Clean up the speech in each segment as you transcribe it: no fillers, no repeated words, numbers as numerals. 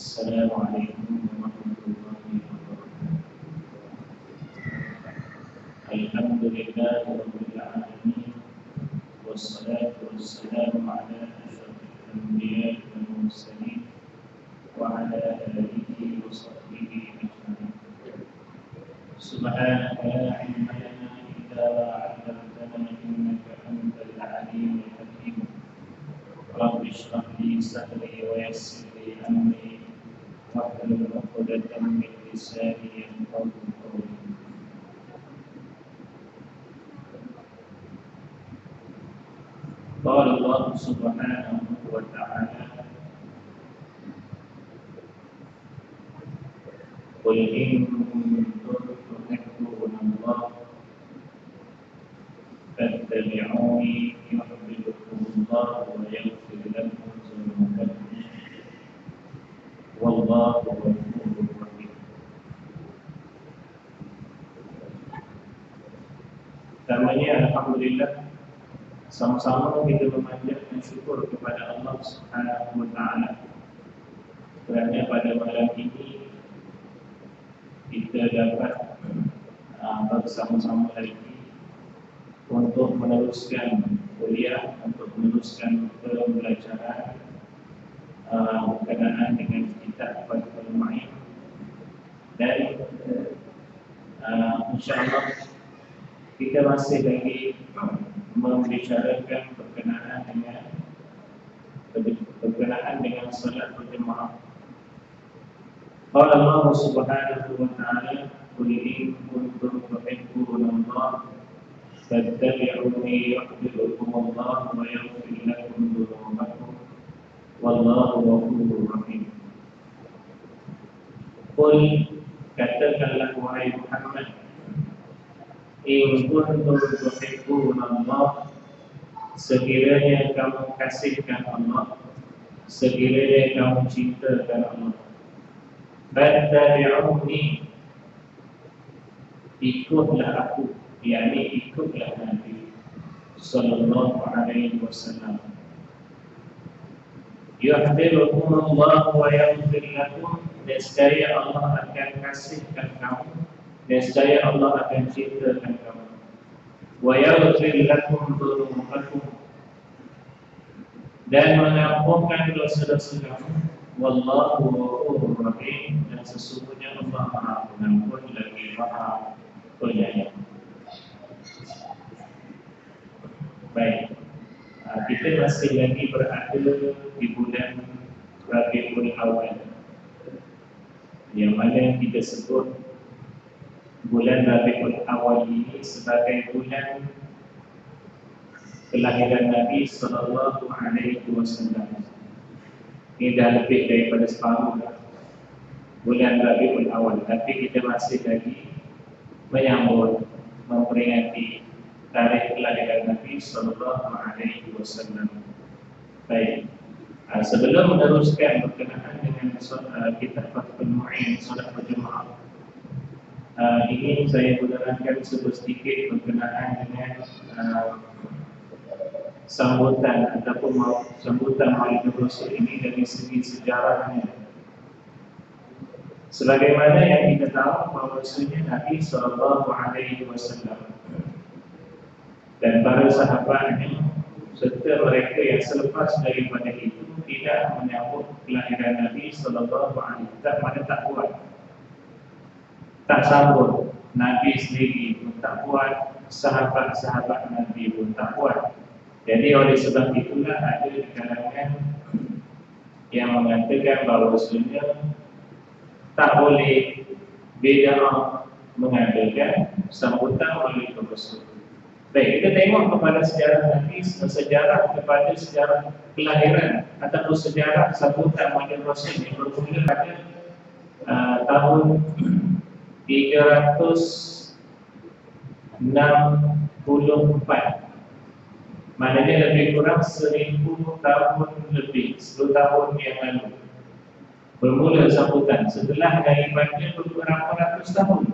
Assalamualaikum warahmatullahi wabarakatuh. Alhamdulillahirabbil alamin wassalatu wassalamu ala asyrafil anbiya'i wal mursalin wa ala alihi wa sahbihi ajma'in. Subhanaka la ilma lana illa ma 'allamtana innaka antal alimul hakim. Rabbi shrah li sadri wa yassir li amri wahlul 'uqdatam min lisani yafqahu qawli. Qala Allah subhanahu wa ta'ala, qul in kuntum tuhibbuna Allah fattabi'uni yuhibbukum Allah wa yaghfir lakum dhunubakum wallahu ghafurur rahim. Pertamanya, alhamdulillah, sama-sama kita memanjatkan syukur kepada Allah Subhanahu wa ta'ala kerana pada malam ini kita dapat bersama-sama lagi untuk meneruskan kuliah, untuk meneruskan pembelajaran berkenaan dengan kitab Fathul Mu'in, dan insyaAllah kita masih lagi membicarakan berkenaan dengan salat berjemaah. Qala Allah subhanahu wa ta'ala, qul in kuntum tuhibbuna Allah fattabi'uni yuhibbukum Allah wa yaghfir lakum dhunubakum wallahu ghafurur rahim. Qul, katakanlah wahai Muhammad, in kuntum tuhibbuna Allah, sekiranya kamu kasihkan Allah, sekiranya kamu cintakan Allah, fattabi'uni, ikutlah aku, yakni ikutlah Nabi sallallahu alaihi wasallam. Yuhibbukum Allah wa yaghfir lakum, nescaya Allah akan kasihkan kamu, nescaya Allah akan cintakan kamu. Wa yaghfir lakum dhunubakum, dan mengampunkan dosa-dosa kamu. Wallahu ghafurur rahim, dan sesungguhnya Allah Maha Pengampun lagi Maha Penyayang. Baik, kita masih lagi berada di bulan Rabiul Awal, yang mana kita sebut bulan Rabiul Awal ini sebagai bulan kelahiran Nabi sallallahu alaihi wasallam. Ini dah lebih daripada separuh. bulan Rabiul Awal, tapi kita masih lagi menyambut, memperingati tarikh kelahiran Nabi Sallallahu Alaihi Wasallam. Baik, sebelum meneruskan berkenaan dengan kitab Fathul Mu'in solat berjemaah, ingin saya menerangkan sedikit berkenaan dengan sambutan ataupun sambutan Maulid Rasul ini dari segi sejarahnya. Sebagaimana yang kita tahu bahwasanya Nabi Sallallahu Alaihi Wasallam dan para sahabatnya serta mereka yang selepas daripada itu tidak menyambut kelahiran Nabi Sallallahu Alaihi Wasallam, tak buat, tak sambut. Nabi sendiri pun tak buat, sahabat-sahabat Nabi pun tak buat. Jadi oleh sebab itulah ada di kalangan yang mengatakan bahawasanya tak boleh bid'ah mengadakan sambutan Maulid Rasul. Baik, kita tengok kepada sejarah Nabi, sejarah kepada sejarah kelahiran ataupun sejarah sambutan Maulid Rasul yang bermula pada tahun 364. Maknanya lebih kurang 1000 tahun lebih, 10 tahun yang lalu bermula sambutan. Setelah daripada beberapa ratus tahun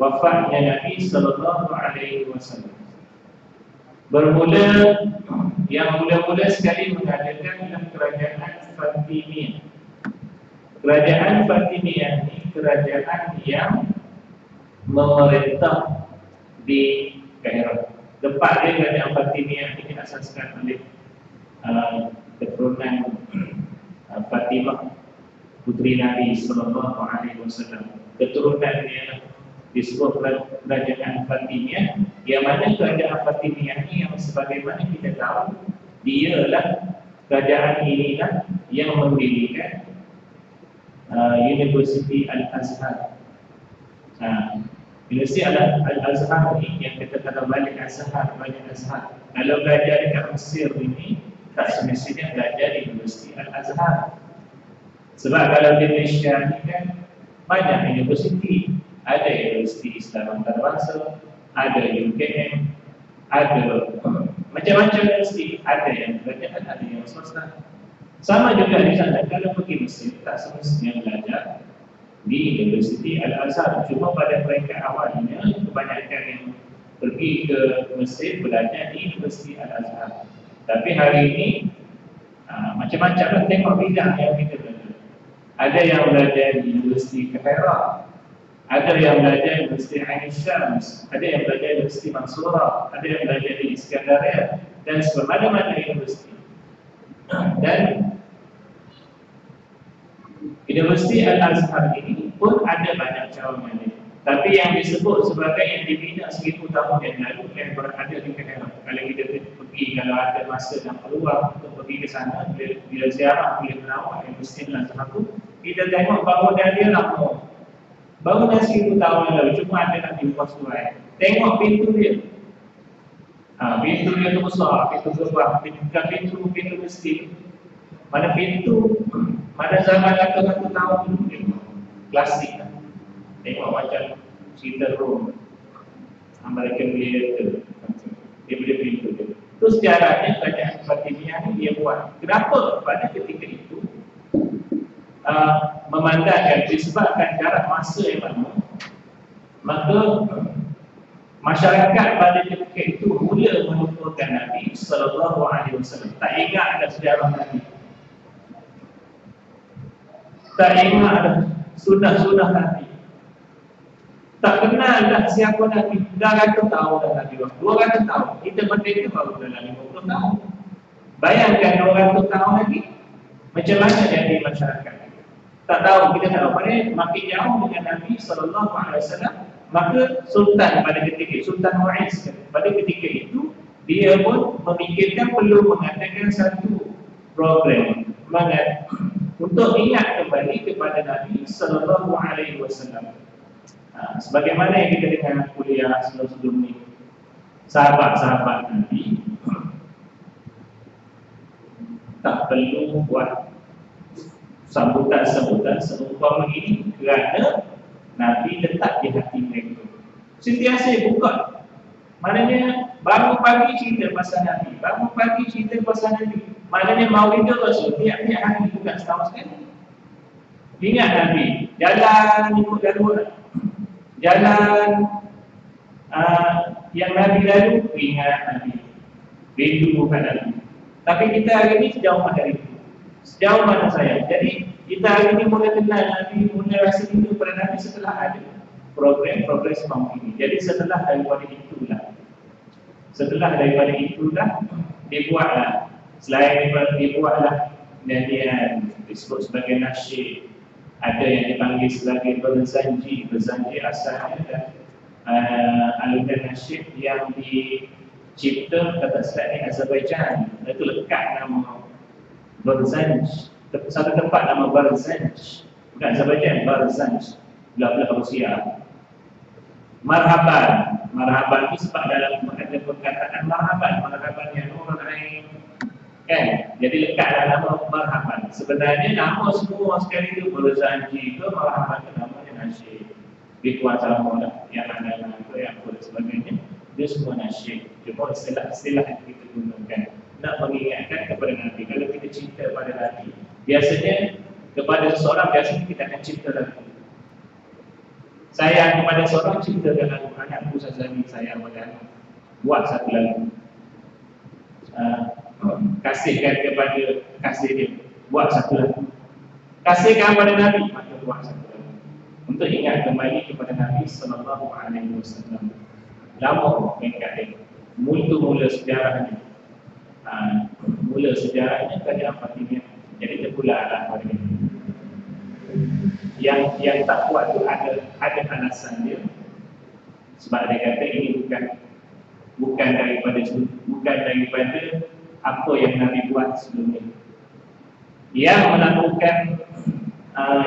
wafatnya Nabi Sallallahu Alaihi Wasallam, bermula yang mula-mula sekali mengadakan adalah kerajaan Fatimiyah. Kerajaan Fatimiyah ini kerajaan yang memerintah di Kairo. Tempat dia kerajaan Fatimiyah ini diasaskan oleh keturunan Fatimah, putri Nabi Sallallahu Alaihi Wasallam. Keturunan dia disebut kerajaan Fatimiyah, yang mana kerajaan Fatimiyah ini yang sebagaimana kita tahu, dialah kerajaan inilah yang mendirikan Universiti Al-Azhar. Universiti Al-Azhar ini yang kita kata balik Azhar, banyak Azhar. Kalau belajar dekat Mesir ini, tak semestinya belajar di Universiti Al-Azhar. Sebab kalau di Malaysia ini kan banyak universiti. Ada Universiti Islam Antarabangsa, ada UKM, ada macam-macam universiti. Ada yang kerajaan, ada yang swasta. Sama juga di sana, kalau pergi Mesir, tak semestinya belajar di Universiti Al-Azhar. Cuma pada mereka awalnya, kebanyakan yang pergi ke Mesir belajar di Universiti Al-Azhar. Tapi hari ini macam-macam lah, tengok bidang yang kita belajar. Ada yang belajar di Universiti Kairo, ada yang belajar di Universiti Ain Syams, ada yang belajar di Universiti Mansurah, ada yang belajar di Iskandaria, dan sebagainya universiti. Dan Universiti Al-Azhar ini pun ada banyak cawangan. Tapi yang disebut sebagai yang dibina 1000 tahun yang lalu yang berada di Kairo. Kalau kita pergi, kalau ada masa dan peluang untuk pergi ke sana, bila ziarah, bila menawar Universiti Al-Azhar itu, kita tengok bahawa dia lama. Baru dah 1000 tahun yang lalu, cuma ada nak diubah suai. Tengok pintu dia. Pintu dia tu besar, pintu gerbang, bukan pintu mesti. Mana pintu, mana zaman ratus-ratus tahun dulu, klasik lah. Tengok macam cerita Rom, American Theatre, dia boleh pintu dia. Itu sejarahnya kerajaan Fatimiyah ni dia buat. Kenapa? Pada ketika itu memandangkan disebabkan jarak masa yang lama, maka masyarakat pada ketika itu mula melupakan Nabi Sallallahu Alaihi Wasallam. Tak ingat ada sejarah Nabi, tak ingat ada sunnah-sunnah Nabi, tak kenal dah siapa Nabi. Dah ratus tahun dah Nabi, 200 tahun. Kita merdeka baru dalam 50 tahun. Bayangkan 200 tahun lagi, macam mana jadi masyarakat? Tak tahu, kita tahu. Maksudnya makin jauh dengan Nabi Sallallahu Alaihi Wasallam, maka Sultan pada ketika itu, Sultan Mu'iz pada ketika itu, dia pun memikirkan perlu mengadakan satu program untuk ingat kembali kepada Nabi Sallallahu Alaihi Wasallam. Sebagaimana yang kita dengar kuliah sebelum ini, sahabat-sahabat Nabi tak perlu buat sambutan-sambutan seumpama ini kerana Nabi letak di hati mereka. Sentiasa buka. Maknanya bangun pagi cerita pasal Nabi, bangun pagi cerita pasal Nabi. Maknanya Maulidul Rasul tiap-tiap hari bukan setahun sekali. Ingat Nabi, jalan ikut jalur, jalan yang Nabi lalu, ingat Nabi, rindu bukan Nabi. Tapi kita hari ini sejauh mana itu? Sejauh mana saya? Jadi kita hari ini mula kenal Nabi, mula rasa rindu pada Nabi setelah ada progres kaum ini. Jadi setelah daripada itulah dibuatlah, selain daripada dibuatlah nyanyian disebut sebagai nasyid, ada yang dipanggil sebagai berzanji. Berzanji asalnya alunan nasyid yang dicipta kata selatan Azerbaijan. Itu lekat nama Berzanj, satu tempat nama Berzanj, bukan Azerbaijan, Berzanj, belah-belah Rusia. Marhaban itu sebab dalam ada perkataan marhaban yang orang lain kan, jadi lekatlah nama marhaban. Sebenarnya nama semua sekali itu Berzanji itu marhaban itu namanya nasyid. Di tuan sama lah yang ada nama yang boleh sebagainya, dia semua nasyid. Cuma istilah yang kita gunakan nak mengingatkan kepada Nabi. Kalau kita cinta pada Nabi, biasanya kepada seseorang biasanya kita akan cinta lagu. Sayang kepada seorang cinta dengan lagu. Anakku Sazali sayang pada buat satu lagu. Kasihkan kepada kasih dia, buat satu lagu. Kasihkan kepada Nabi, maka buat satu lagu. Untuk ingat kembali kepada Nabi sallallahu alaihi wasallam. Lama mengingat dia. Mula sejarahnya. Mula sejarahnya kerajaan Fatimiyah. Jadi terpulanglah pada ini. Yang tak kuat itu ada alasan dia. Sebab dia kata ini bukan daripada apa yang Nabi buat sebelumnya. Yang melakukan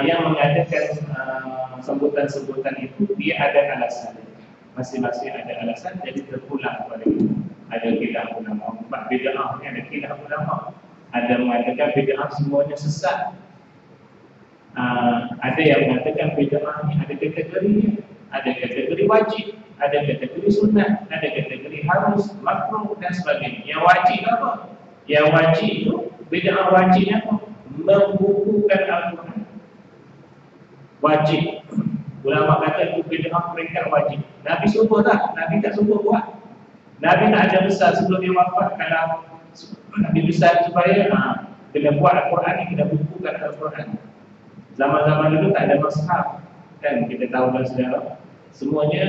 yang mengadakan sebutan-sebutan itu dia ada alasan. Masing-masing ada alasan, jadi terpulang pada itu. Ada khilaf ulama, bid'ah ni ada khilaf ulama. Ada mengatakan bid'ah semuanya sesat. Ada yang mengatakan bid'ah ni ada kategorinya. Ada kategori wajib, ada kategori sunat, ada kategori harus, makruh dan sebagainya. Yang wajib apa? Yang wajib itu bid'ah wajibnya apa? Membukukan Al-Quran. Wajib. Ulama kata itu bid'ah peringkat wajib. Nabi suruh tak? Nabi tak suruh buat. Nabi tak ajar besar sebelum dia wafat. Kalau Nabi besar supaya kena buat Al-Quran ni, kena bukukan Al-Quran. Zaman-zaman dulu tak ada mashaf. Kan kita tahu dan saudara, semuanya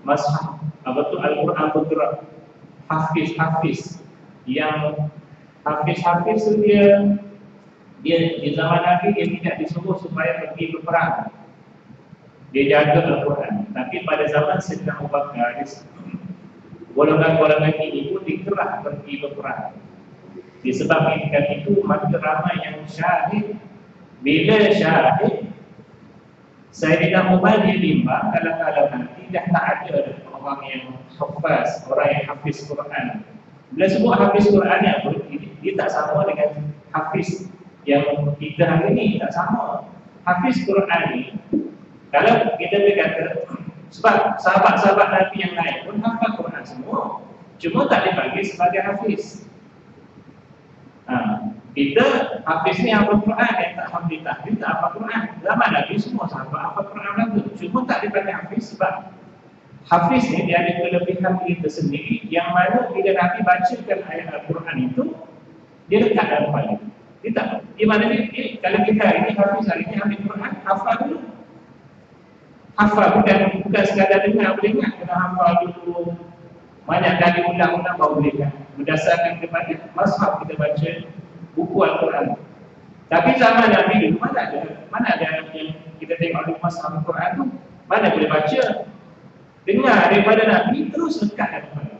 mashaf. Apa tu Al-Quran bergerak. Hafiz. Yang hafiz tu dia di zaman Nabi dia tidak disuruh supaya pergi berperang. Dia jaga Al-Quran. Tapi pada zaman Sayyidina Abu Bakar, golongan-golongan ini pun dikerah pergi berperang. Disebabkan itu maka ramai yang syahid. Bila syahid, Sayyidina Umar dia bimbang kalau nanti dah tak ada orang yang hafaz, orang yang hafiz Quran. Bila sebut hafiz Quran yang dia tak sama dengan hafiz yang kita hari ini, tak sama. Hafiz Quran ni, kalau kita berkata, sebab sahabat-sahabat Nabi yang lain pun hafal Quran semua, cuma tak dipanggil sebagai hafiz. Kita hafiz ni hafal Quran, yang tak hafal tahfiz tak hafal Quran. Zaman Nabi semua sahabat hafal Quran lalu, cuma tak dipanggil hafiz sebab hafiz ni dia ada kelebihan diri tersendiri yang mana bila Nabi bacakan ayat Al-Quran itu, dia lekat dalam kepala. Dia tak, di mana dia, kalau kita ini hafiz hari ini hafal Quran, hafal dulu. Hafal bukan sekadar dengar, boleh ingat, kena hafal dulu. Banyak kali ulang-ulang baru boleh ingat. Berdasarkan kepada mashaf kita baca buku Al-Quran. Tapi zaman Nabi dulu mana ada yang kita tengok di mashaf Al-Quran tu, mana boleh baca. Dengar daripada Nabi terus lekat dalam kepala.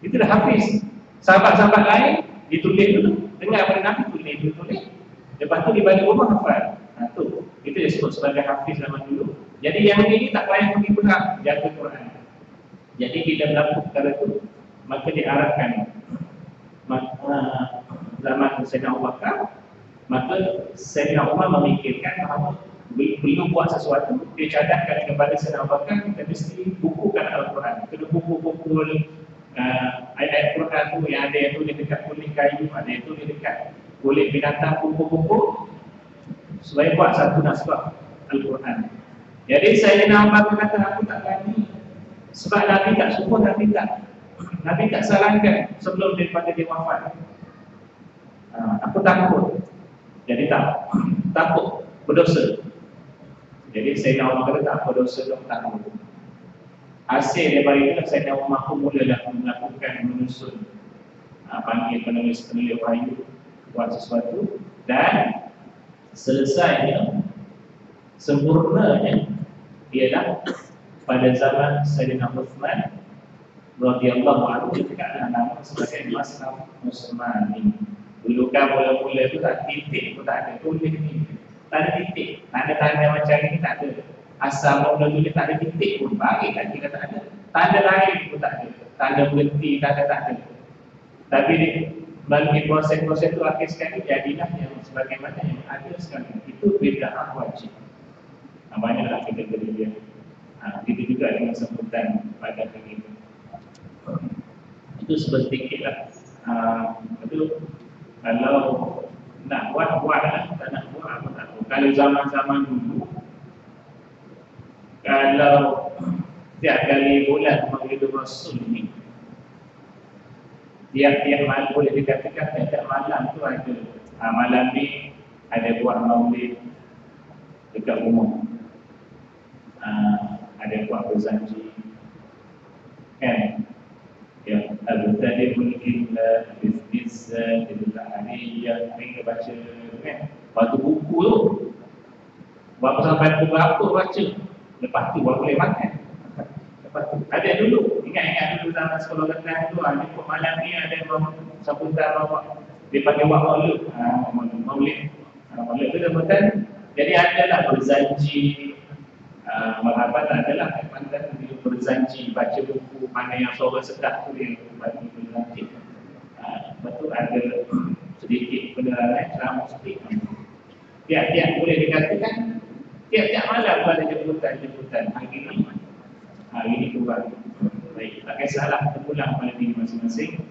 Itulah hafiz. Sahabat-sahabat lain ditulis dulu, dengar daripada Nabi tulis. Lepas tu di balik rumah hafal. Itu disebut sebagai hafiz zaman dulu. Jadi yang ini tak payah pergi perang, jaga Quran. Jadi bila berlaku perkara itu, maka diarahkan zaman Sayyidina Abu Bakar Maka Sayyidina Umar memikirkan bahawa belum buat sesuatu, dia cadangkan kepada Sayyidina Abu Bakar, kita mesti bukukan Al-Quran. Kena buku-buku ayat-ayat Quran tu yang ada yang tulis dekat kulit kayu, ada yang tulis dekat kulit binatang, buku-buku supaya buat satu naskah Al-Quran. Jadi Sayyidina Abu Bakar kata, aku tak berani sebab Nabi tak suruh, Nabi tak sarankan sebelum daripada dia wafat. Aku takut. Jadi takut berdosa. Jadi Sayyidina Umar kata tak berdosa, takut. Hasil daripada itu Sayyidina Umar pun mulalah melakukan menyusun, panggil penulis-penulis wahyu buat sesuatu, dan selesainya, sempurnanya ialah pada zaman Sayyidina Uthman radhiyallahu anhu, ketika nama sebagai Masnaf Utsmani. Dulu kan mula-mula itu tak titik pun tak ada, tulis ni tak ada titik, tanda-tanda macam ni tak ada. Asal mula tulis tak ada titik pun, bagi kan kita tak ada. Tanda lain pun tak ada, tanda berhenti, tanda tak ada. Tapi melalui proses-proses itu akhir sekali jadilah yang sebagaimana yang ada sekarang. Itu bid'ah wajib. Banyaklah kita dia. Itu juga dengan sebutan pada hari itu. Itu sedikit lah. Itu kalau nak buat lah, tak nak buat apa tak tahu. Kalau zaman-zaman dulu, kalau tiap kali bulan Maulid Rasul ni, tiap malam boleh dikatakan tiap malam tu ada. Malam ni ada buat Maulid dekat rumah. Ada buat berzanji, kan? Yang tadi mungkin bisnis kita hari yang mereka baca, kan? Waktu buku tu berapa sampai pukul berapa baca, lepas tu baru boleh makan. Lepas tu ada dulu, ingat dulu zaman sekolah rendah tu, ada pun malam ni ada sambutan bawa dia panggil buat maulid. Maulid tu dah makan. Jadi adalah berzanji, marhaban adalah mantan dia berzanji baca buku mana yang suara sedap tu dia bagi berzanji. Betul ada sedikit penerangan ceramah sedikit. Tiap-tiap boleh dikatakan tiap-tiap malam ada jemputan hari ini kurang. Baik, tak kisahlah, kita pulang pada diri masing-masing.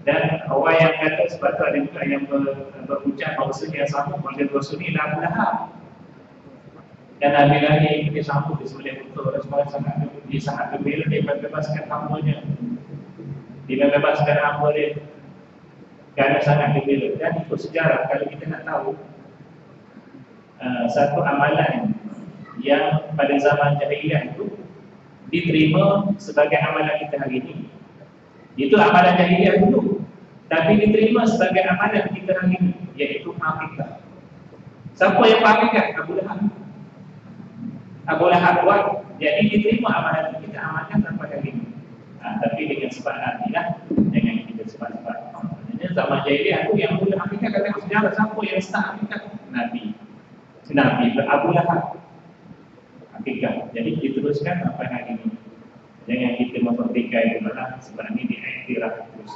Dan orang yang kata sebab tu ada juga yang berucap bahawasanya yang sambung Maulid Rasul ni Abu Lahab. Dan Nabi lagi dia sambut di sebelah betul, dia sangat gembira, dia membebaskan hamba-Nya. Dia membebaskan hamba dia kerana sangat gembira. Dan ikut sejarah, kalau kita nak tahu satu amalan yang pada zaman jahiliyah itu diterima sebagai amalan kita hari ini, itu amalan jahiliyah dulu, tapi diterima sebagai amalan kita hari ini, iaitu akikah. Siapa yang akikah? Abu Lahab buat, jadi diterima amalan kita amalkan sampai hari ini. Tapi dengan sebab nantilah, jangan kita sebab-sebab. Maksudnya zaman jahiliyah itu yang mula akikah, kata sejarah, siapa yang start akikah? Nabi Abu Lahab akikah. Jadi diteruskan sampai hari ini. Jangan kita mempertikai itulah, sebab ini diiktiraf terus.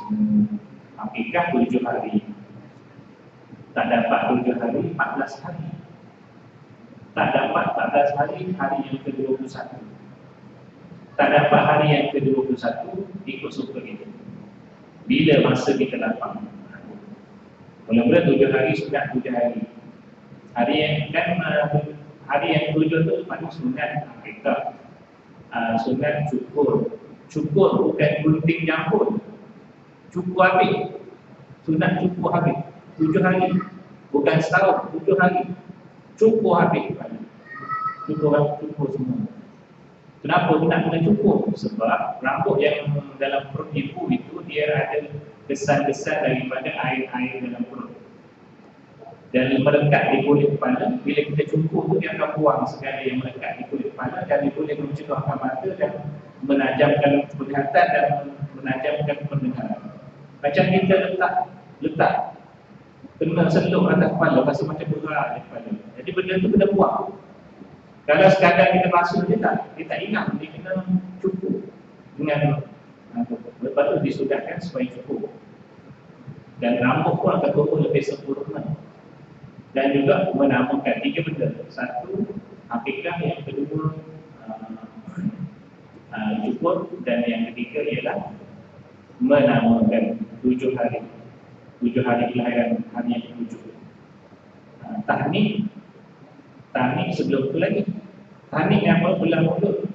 Akikah 7 hari. Tak dapat 7 hari, 14 hari. Tak dapat 14 hari, hari yang ke-21. Tak dapat hari yang ke-21, ikut suka kita. Bila masa kita lapang. Mula-mula 7 hari, sudah 7 hari. Hari yang 7 tu pada sunat akikah. Sunat cukur bukan gunting jambut, cukur habis. Sunat cukur habis 7 hari, bukan setahun, 7 hari cukur habis. Cukur semua. Kenapa kita nak kena cukur? Sebab rambut yang dalam perut ibu itu dia ada kesan-kesan daripada air-air dalam perut, dan melekat di kulit kepala. Bila kita cukur tu dia akan buang segala yang melekat di kulit kepala, dan dia boleh mencegahkan mata dan menajamkan penglihatan dan menajamkan pendengaran. Macam kita letak kena seluk atas kepala, rasa macam berat di kepala. Jadi benda tu kena buang. Kalau sekadar kita basuh dia tak ingat, dia kena cukur dengan lepas tu disudahkan supaya cukur. Dan rambut pun akan tumbuh lebih sempurna. dan juga menamakan 3 benda. Satu, akikah. Yang kedua, cukur. Dan yang ketiga ialah menamakan 7 hari. 7 hari kelahiran, hari yang ke-7. Tahnik sebelum tu lagi. Tahnik yang apa? Belah mulut.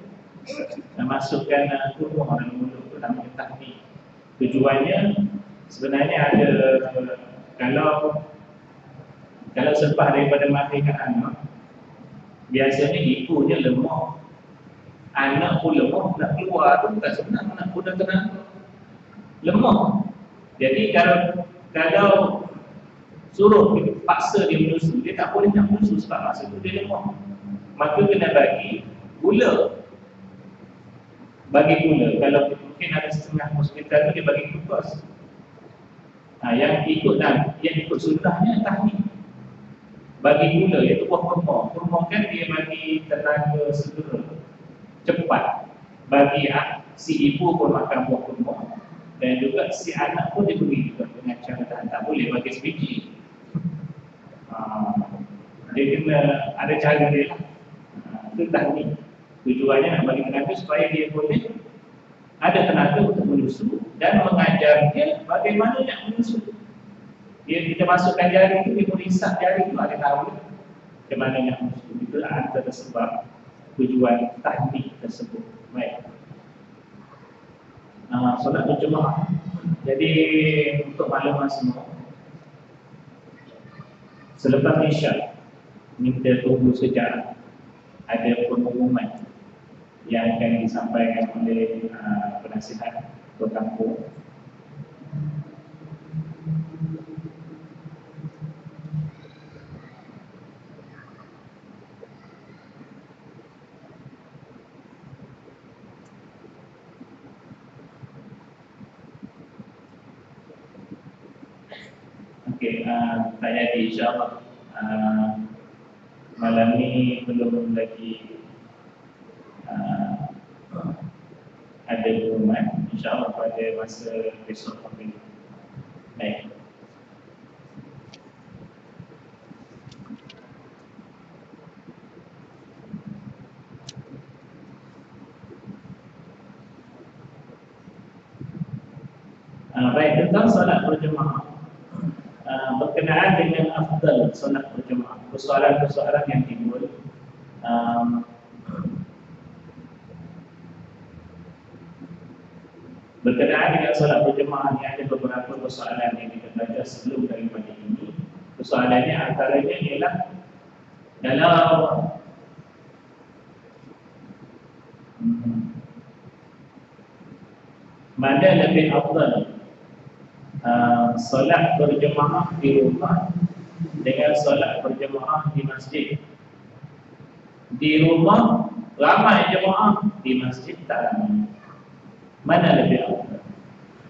Masukkan kurma dalam mulut tu namanya tahnik. Tujuannya sebenarnya ada, kalau selepas daripada melahirkan anak, biasanya ibunya lemah, anak pun lemah, nak keluar tu bukan senang, nak pun dah tenang lemah. Jadi kalau suruh paksa dia menyusu, dia tak boleh nak menyusu sebab masa tu dia lemah. Maka kena bagi gula. Kalau mungkin ada setengah hospital tu dia bagi glukos. Yang ikut sunnahnya tahnik. Bagi gula, iaitu buah kurma. Kurma kan dia bagi tenaga segera, cepat. Bagi si ibu pun makan buah kurma, dan juga si anak pun diberi juga dengan cara tak boleh bagi sebiji. Dia kena ada cara dia lah. Itu tahnik. Tujuannya nak bagi tenaga supaya dia boleh ada tenaga untuk menyusu dan mengajar dia bagaimana nak menyusu. Kita masukkan jari itu, dia boleh isap jari itu, ada tahu macam mana nak menyusu. Itulah antara sebab tujuan tahnik tersebut. Baik. Solat berjemaah. Jadi untuk maklumat semua, selepas isyak minta tunggu sejak ada pengumuman yang akan disampaikan oleh penasihat Ketua Kampung. Okey, tak jadi insyaAllah. Malam ni belum lagi ada pengumuman. InsyaAllah pada masa besok kami. Baik. Baik, tentang solat berjemaah. Berkenaan dengan afdal solat berjemaah, persoalan-persoalan yang timbul. Berkenaan dengan solat berjemaah ni ada beberapa persoalan yang kita belajar sebelum daripada ini. Persoalannya antaranya ialah dalam mana lebih afdal solat berjemaah di rumah dengan solat berjemaah di masjid. Di rumah ramai jemaah, di masjid tak ramai. Mana lebih afdal?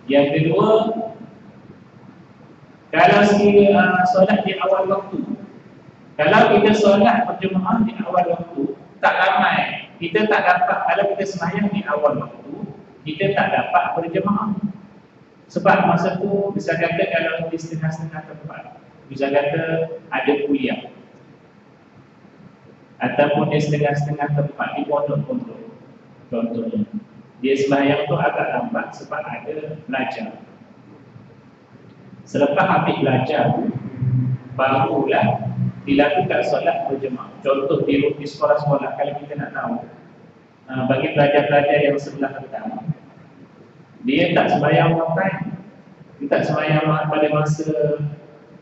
Yang kedua, kalau solat di awal waktu, kalau kita solat berjemaah di awal waktu, tak ramai, kita tak dapat. Kalau kita sembahyang di awal waktu, kita tak dapat berjemaah. Sebab masa tu bisa kata kalau di setengah-setengah tempat, bisa kata ada kuliah, ataupun di setengah-setengah tempat di pondok-pondok. Contohnya dia sembahyang tu agak lambat sebab ada belajar. Selepas habis belajar, barulah dilakukan solat berjemaah. Contoh di sekolah-sekolah, kalau kita nak tahu, bagi pelajar-pelajar yang sebelah petang, dia tak sembahyang makan, dia tak sembahyang pada masa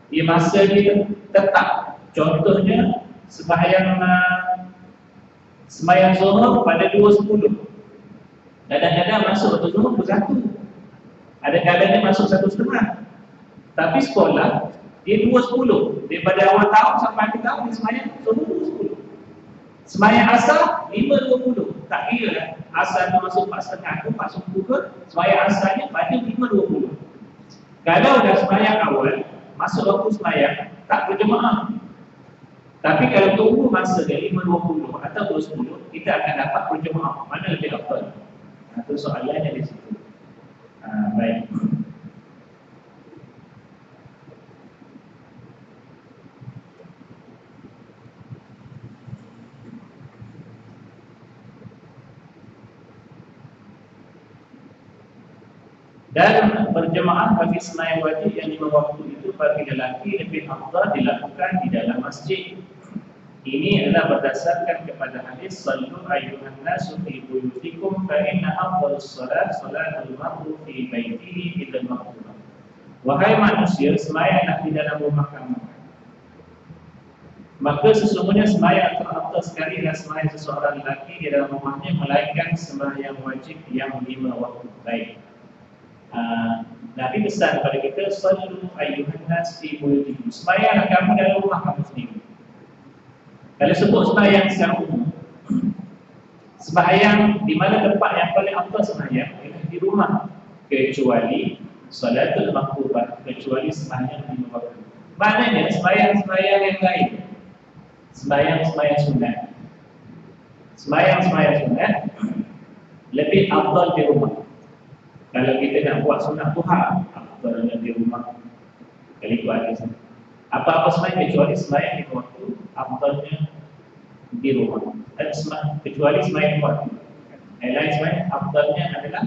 dia tetap. Contohnya sembahyang zuhur pada 2.10. Kadang-kadang masuk waktu zuhur pukul 1. Ada kadang-kadang masuk 1.30. Tapi sekolah dia 2.10. Daripada awal tahun sampai akhir tahun dia sembahyang zuhur 2.10. Sembahyang asar 5.20. Tak kira lah. Asar tu masuk 4.30 tu masuk pukul. Sembahyang asarnya pada 5.20. Kalau dah sembahyang awal, masuk waktu sembahyang, tak berjemaah. Tapi kalau tunggu masa dia 5.20 atau 2.10, kita akan dapat berjemaah. Mana lebih afdal? Itu soalannya di situ. Baik. Dan berjemaah bagi sembahyang wajib yang 5 waktu itu bagi lelaki lebih afdal dilakukan di dalam masjid. Ini adalah berdasarkan kepada hadis sallu ayyuhan nasu fi buyutikum fa inna afdalus salat salatul mar'u fi baitihi illa al-maktubah. Wahai manusia, sembahyanglah di dalam rumah kamu. Maka sesungguhnya sembahyang terafdal sekali adalah sembahyang seseorang lelaki di dalam rumahnya melainkan sembahyang wajib yang 5 waktu. Baik. Nabi pesan kepada kita sallu ayyuhan nas fi buyutikum. Sembahyanglah kamu dalam rumah kamu sendiri. Kalau sebut sembahyang secara umum, sembahyang di mana tempat yang paling afdal sembahyang ialah di rumah, kecuali salatul maktubah, kecuali sembahyang 5 waktu. Maknanya sembahyang-sembahyang yang lain, sembahyang-sembahyang sunat, sembahyang-sembahyang sunat lebih afdal di rumah. Kalau kita nak buat sunat duha, afdalnya di rumah. Kalau itu hadis. Apa-apa sembahyang kecuali sembahyang 5 waktu, afdalnya di rumah. Kecuali sembahyang waktu. Yang lain sembahyang afdalnya adalah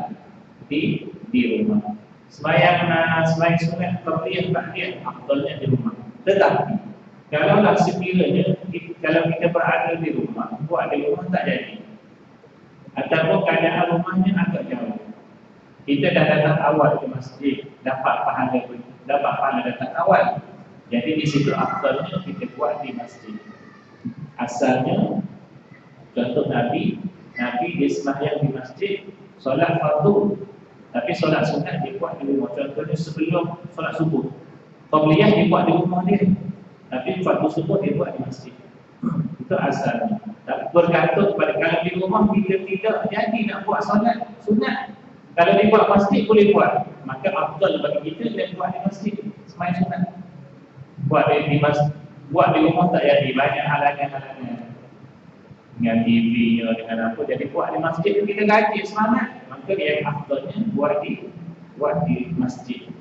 di rumah. Sembahyang sunat fardhiyah ba'diyah afdalnya di rumah. Tetapi kalaulah sekiranya kalau kita berada di rumah, buat di rumah tak jadi, ataupun keadaan rumahnya agak jauh, kita dah datang awal ke masjid, dapat pahala datang awal. Jadi di situ afdalnya kita buat di masjid. Asalnya contoh Nabi dia sembahyang di masjid solat fardu, tapi solat sunat dia buat di rumah. Contohnya sebelum solat subuh, qabliyah dia buat di rumah dia, tapi fardu subuh dia buat di masjid. Itu asalnya. Tak bergantung pada kalau di rumah kita tidak jadi nak buat solat sunat. Kalau dia buat masjid boleh buat, maka afdal bagi kita dia buat di masjid sembahyang sunat. Buat di rumah tak jadi, banyak halangan-halangan dengan TV dengan apa, jadi buat di masjid kita gaji semangat, maka yang afdalnya buat di masjid.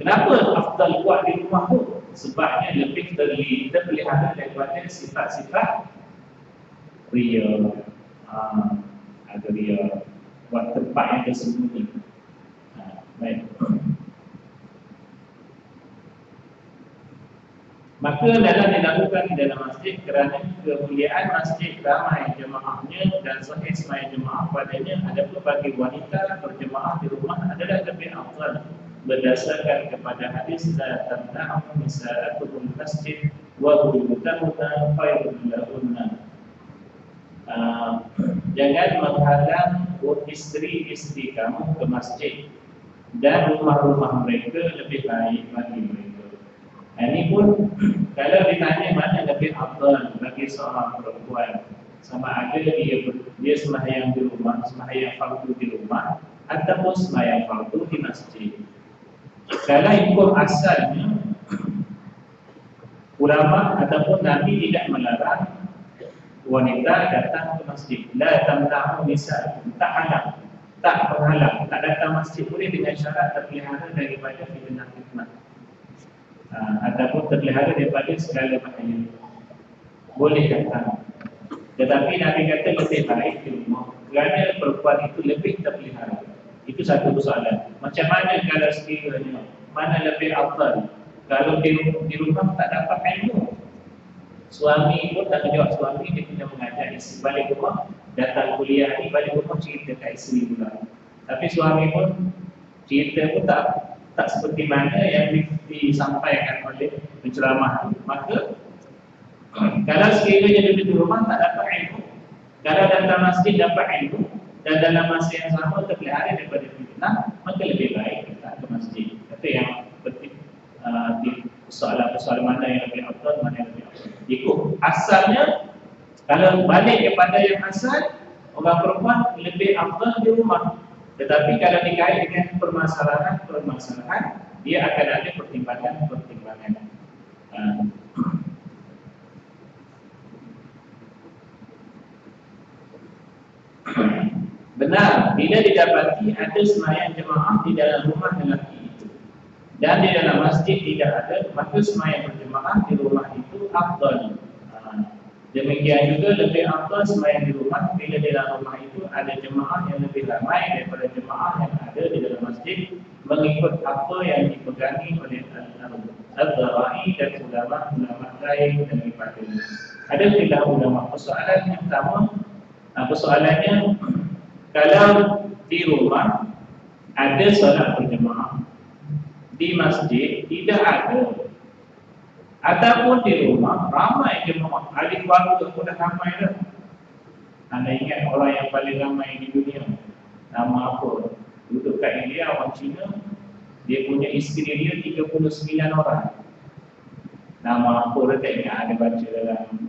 Kenapa afdal buat di rumah tu? Sebabnya lebih terpelihara daripada sifat-sifat riya, ada riya, buat tempat yang tersembunyi. Baik. Maka dalam dilakukan di dalam masjid kerana kemuliaan masjid, ramai jemaahnya dan sahih sembahyang jemaah padanya. Adapun bagi wanita berjemaah di rumah adalah lebih afdal berdasarkan kepada hadis la tamna'u nisa'atul masjid wa buyutahunna khairun lahunna. Jangan menghalang istri-istri kamu ke masjid, dan rumah-rumah mereka lebih baik bagi mereka. Ini pun kalau ditanya mana lebih afdal bagi seorang perempuan, sama ada dia sembahyang di rumah, sembahyang fardu di rumah, ataupun sembahyang fardu di masjid. Kalau hukum asalnya ulama ataupun Nabi tidak melarang wanita datang ke masjid. La tamna'u nisa, tak halang, tak penghalang, tak datang masjid boleh dengan syarat terpelihara daripada fitnah-fitnah. Ataupun terpelihara daripada segala bahaya, boleh datang. Tetapi Nabi kata lebih baik di rumah kerana perempuan itu lebih terpelihara. Itu satu persoalan. Macam mana kalau sekiranya mana lebih afdal? Kalau di rumah tak dapat ilmu, suami pun tanggungjawab suami, dia kena mengajar isteri. Balik rumah, datang kuliah ni, balik rumah cerita kat isteri pula. Tapi suami pun cerita pun tak seperti mana yang disampaikan oleh penceramah. Maka kalau sekiranya duduk di rumah tak dapat ilmu, kalau datang masjid dapat ilmu, dan dalam masa yang sama terpelihara daripada fitnah, maka lebih baik datang ke masjid. Itu yang penting. Persoalan mana yang lebih afdal, mana yang lebih afdal. Ikut asalnya, kalau balik kepada yang asal, orang perempuan lebih afdal di rumah. Tetapi kalau dikait dengan permasalahan, dia akan ada pertimbangan. Benar, bila didapati ada sembahyang jemaah di dalam rumah lelaki itu dan di dalam masjid tidak ada, maka sembahyang berjemaah di rumah itu afdal. Demikian juga lebih afdal sembahyang di rumah bila di dalam rumah itu ada jemaah yang lebih ramai daripada jemaah yang ada ada di dalam masjid mengikut apa yang dipegangi oleh al-Dhara'i dan ulama-ulama lain daripada ini. Ada khilaf ulama. Persoalan yang pertama, persoalannya kalau di rumah ada solat berjemaah, di masjid tidak ada, ataupun di rumah ramai jemaah, ahli keluarga pun dah ramai dah. Anda ingat orang yang paling ramai di dunia nama apa? Duduk kat India, orang Cina, dia punya isteri dia 39 orang. Nama apa dah tak ingat, ada baca dalam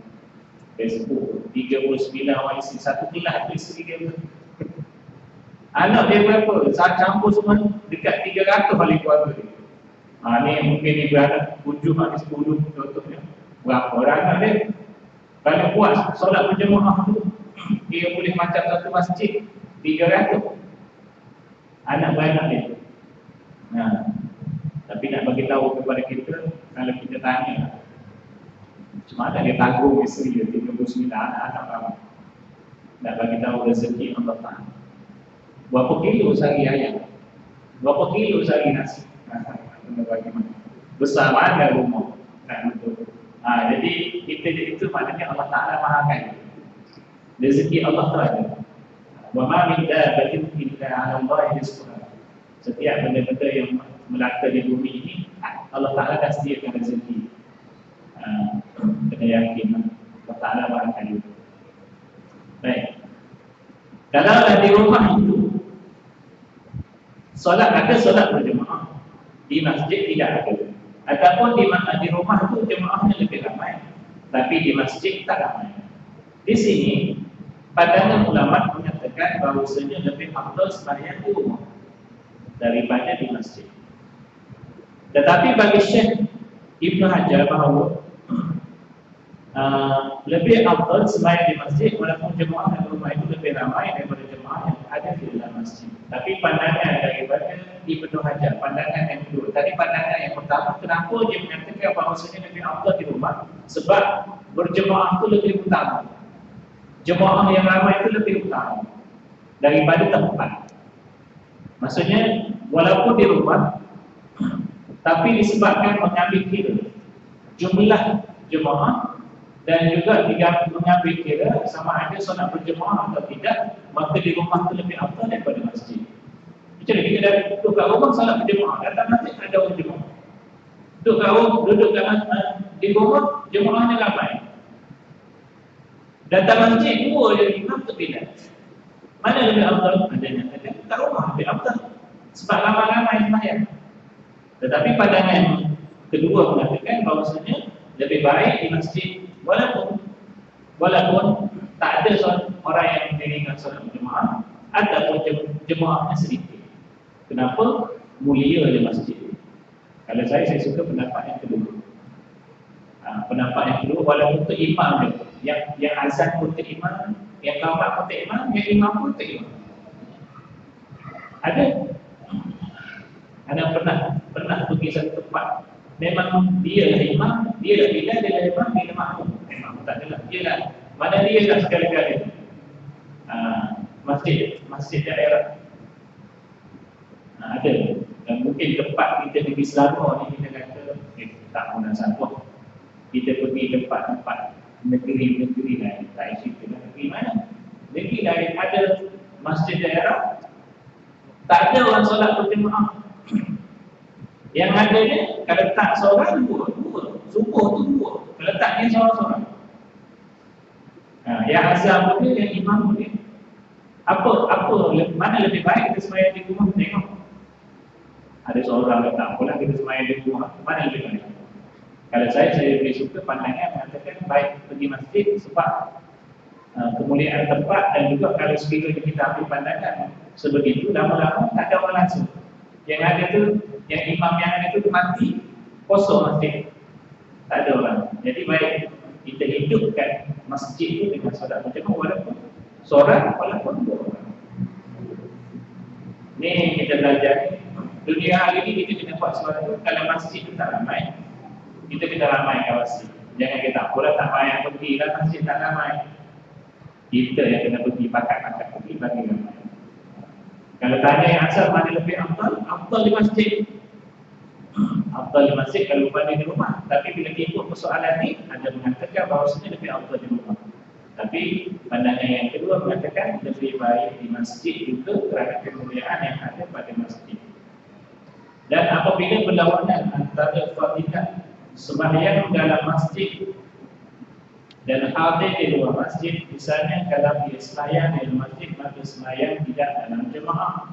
Facebook. 39 orang isteri, satu kelas tu isteri dia. Anak dia berapa? Saat campur semua dekat 300 ahli keluarga dia. Ni mungkin ni beranak 7 habis 10 contohnya. Berapa orang anak dia? Kalau puas solat berjemaah tu, dia boleh macam satu masjid 300 anak beranak dia. Tapi nak bagi tahu kepada kita, kalau kita tanya macam mana dia tanggung isteri dia 39 anak ramai, nak bagi tahu rezeki Allah Ta'ala. Berapa kilo sehari ayam, berapa kilo sehari nasi, bagaimana besar mana rumah kan betul. Jadi kita itu maknanya Allah Ta'ala maha kaya, rezeki Allah Ta'ala. Wa ma min dabbatin illa 'ala Allahi rizquha. Setiap benda-benda yang melata di bumi ini Allah Ta'ala dah sediakan rezeki. Kena yakin Allah Ta'ala maha kaya. Baik. Kalau di rumah itu solat, ada solat berjemaah, di masjid tidak ada. Ataupun di rumah itu jemaahnya lebih ramai, tapi di masjid tak ramai. Di sini pandangan ulama menyatakan bahawasanya lebih afdal sembahyang di rumah daripada di masjid. Tetapi bagi Syekh Ibnu Hajar bahawa lebih afdal sembahyang di masjid walaupun jemaah di rumah itu lebih ramai daripada jemaah yang ada di dalam masjid. Tapi pandangan daripada Ibnu Hajar, pandangan yang kedua. Tadi pandangan yang pertama, kenapa dia menyatakan bahawasanya lebih afdal di rumah? Sebab berjemaah itu lebih utama. Jemaah yang ramai itu lebih utama daripada tempat. Maksudnya walaupun di rumah, tapi disebabkan mengambil kira jumlah jemaah dan juga mengambil kira sama ada solat berjemaah atau tidak, maka di rumah itu lebih afdal daripada masjid. Macam mana kita dah duduk kat rumah solat berjemaah, datang masjid ada orang jemaah. Duduk di rumah jemaahnya ramai. Datang masjid dua je imam terpilih. Mana lebih afdal? Ada yang kata kat rumah lebih afdal sebab ramai-ramai sembahyang. Tetapi pandangan kedua mengatakan bahawasanya lebih baik di masjid walaupun tak ada orang yang mendirikan solat berjemaah ataupun jemaahnya sedikit. Kenapa? Mulia di masjid. Kalau saya suka pendapat yang kedua. Pendapat yang kedua, walaupun untuk imam dia, yang azan pun untuk imam, yang kawan pun untuk imam, yang imam pun untuk imam. Ada pernah pergi satu tempat, memang dia lah imam, dia dah bila dia dah imam, dia dah makmum. Memang tak adalah, dia lah, mana dia lah sekali-kali. Masjid daerah ada, dan mungkin tempat kita pergi selama ni, kita kata tak guna satu. Kita pergi tempat-tempat negeri-negeri lain, tak isi kita negeri mana? Negeri lain ada masjid daerah, tak ada orang solat berjemaah. Yang ada ni, kalau tak seorang, dua. Subuh tu dua. Kalau tak ni seorang-seorang. Yang azam pun dia, yang imam pun dia. Mana lebih baik kita sembahyang di rumah? Tengok. Ada seorang yang tak pula kita sembahyang di rumah. Mana lebih baik? Kalau saya lebih suka pandangan mengatakan baik pergi masjid sebab kemuliaan tempat, dan juga kalau sekiranya kita ambil pandangan sebegitu, lama-lama tak ada orang langsung. Yang ada tu, yang imam yang ada tu mati, kosong masjid, tak ada orang. Jadi baik kita hidupkan masjid itu dengan solat berjemaah walaupun seorang, walaupun dua orang. Ni kita belajar dunia hari ini. Kita kena buat sesuatu. Kalau masjid itu tak ramai, kita kena ramai kawasan. Jangan kita pula tak payah pergi lah masjid tak ramai. Kita yang kena pergi pakat-pakat pergi bagi ramai. Kalau Kalau tanya yang asal mana lebih afdal di masjid. Afdal di masjid kalau pada di rumah. Tapi bila ikut persoalan ni, ada mengatakan bahawasanya lebih afdal di rumah. Tapi pandangan yang kedua mengatakan lebih baik di masjid juga kerana kemuliaan yang ada pada masjid. Dan apabila berlawanan antara fadilah sembahyang dalam masjid dan hadir di luar masjid, misalnya kalau dia sembahyang di luar masjid, maka sembahyang tidak dalam jemaah,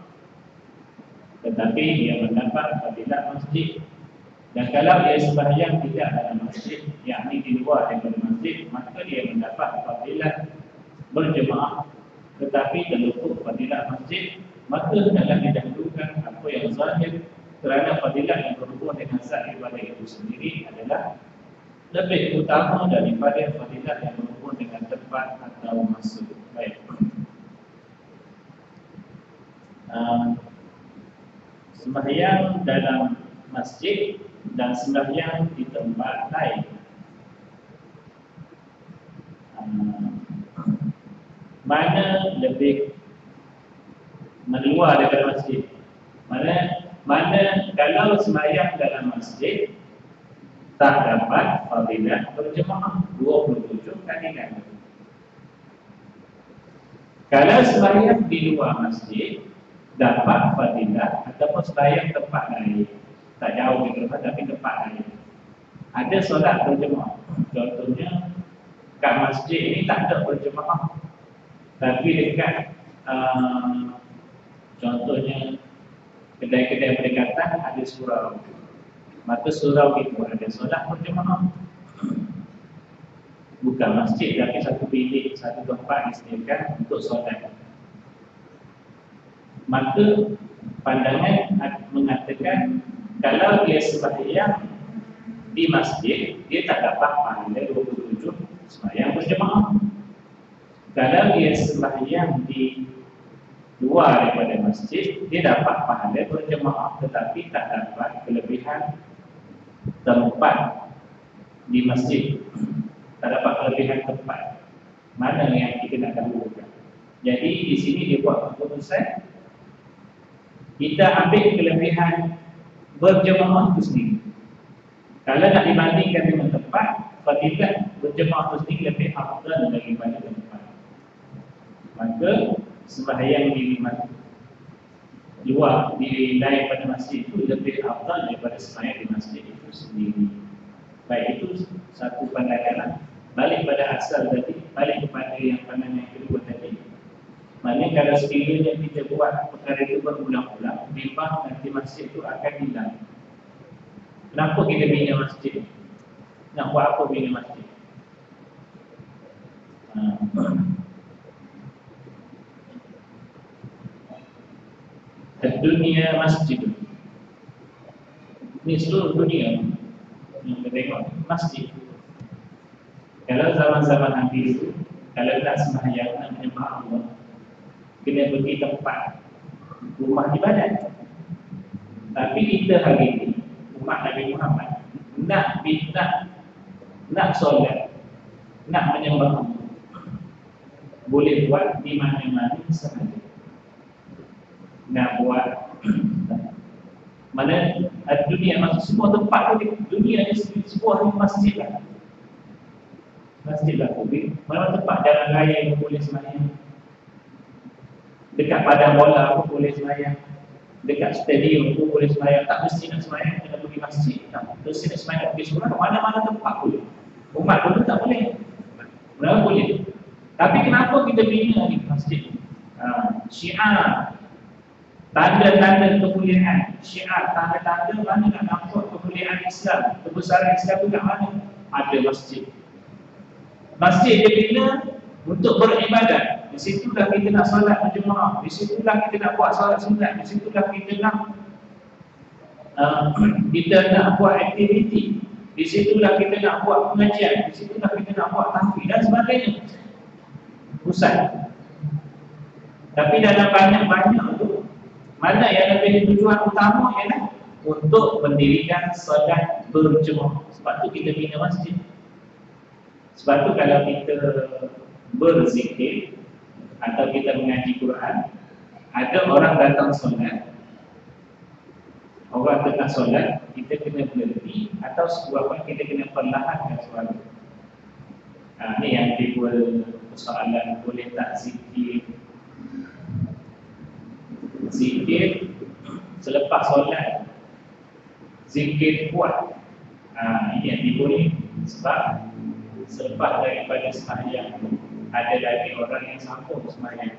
tetapi dia mendapat fadilah masjid. Dan kalau dia sembahyang tidak dalam masjid, yakni di luar daripada masjid, maka dia mendapat fadilah berjemaah, tetapi terluput fadilah masjid. Maka dalam didahulukan apa yang zahir, kerana fadilah yang berhubung dengan zat ibadah itu sendiri adalah lebih utama daripada fadilah yang berhubung dengan tempat atau masa. Baik. Sembahyang dalam masjid dan sembahyang di tempat lain. Mana lebih meluar daripada masjid? Mana kalau sembahyang dalam masjid tak dapat fadilah berjemaah 27 kali ganda. Kalau sembahyang di luar masjid dapat fadilah ataupun sembahyang tempat lain, tak jauh di rumah tapi tempat lain, ada solat berjemaah. Contohnya kat masjid ini tak ada berjemaah, tapi dekat contohnya kedai-kedai berdekatan ada surau, maka surau itu ada solat berjemaah. Bukan masjid tapi satu bilik, satu tempat disediakan untuk solat. Maka pandangan mengatakan kalau dia sembahyang di masjid, dia tak dapat pahala 27 sembahyang berjemaah. Kalau dia sembahyang di luar daripada masjid, dia dapat pahala berjemaah, tetapi tak dapat kelebihan tempat di masjid. Tak dapat kelebihan tempat. Mana yang kita nak dahulukan? Jadi di sini dia buat keputusan, kita ambil kelebihan berjemaah itu sendiri. Kalau nak dibandingkan dengan tempat, fadilah berjemaah itu sendiri lebih afdal daripada tempat. Maka sembahyang di luar, di lain pada masjid itu lebih afdal daripada sembahyang di masjid itu sendiri. Baik, itu satu pandangan. Balik pada asal tadi, balik kepada yang pandangan yang kedua tadi. Maknanya kalau sekiranya kita buat perkara itu berulang-ulang, bimbang nanti masjid itu akan hilang. Kenapa kita bina masjid? Nak buat apa bina masjid? Dunia masjid. Ini seluruh dunia yang kita tengok masjid. Kalau zaman-zaman Nabi itu, kalau nak sembahyang, nak menyembah Allah, kena pergi tempat rumah ibadat. Tapi kita hari ini, umat Nabi Muhammad, nak solat, nak menyembah Allah, boleh buat di mana-mana sahaja. Nak buat mana dunia masjid, semua tempat tu dunia ni sebuah masjid lah. Masjid lah kubik. Mana tempat jalan raya pun boleh sembahyang. Dekat padang bola pun boleh sembahyang. Dekat stadium pun boleh sembahyang. Tak mesti nak sembahyang kena pergi masjid. Tak mesti nak sembahyang pergi sekolah. Mana-mana tempat boleh. Umat dulu tak boleh. Kenapa boleh? Tapi kenapa kita bina ni masjid? Syiar, tanda-tanda kemuliaan. Syiar, tanda-tanda mana nak nampak kemuliaan Islam, kebesaran Islam tu kat mana? Ada masjid. Masjid dia bina untuk beribadat. Di situlah kita nak solat berjemaah. Di situlah kita nak buat solat sunat. Di situlah kita nak buat aktiviti. Di situlah kita nak buat pengajian. Di situlah kita nak buat tahfiz dan sebagainya. Pusat. Tapi dalam banyak-banyak tu, mana yang lebih tujuan utama ialah untuk mendirikan solat berjemaah. Sebab tu kita bina masjid. Sebab tu kalau kita berzikir atau kita mengaji Quran, Ada orang datang solat, orang tengah solat, kita kena berhenti atau sebuah kita kena perlahankan suara. Ini yang timbul persoalan, boleh tak zikir selepas solat, zikir kuat. Ini yang timbul sebab selepas daripada sembahyang ada lagi orang yang sambung sembahyang.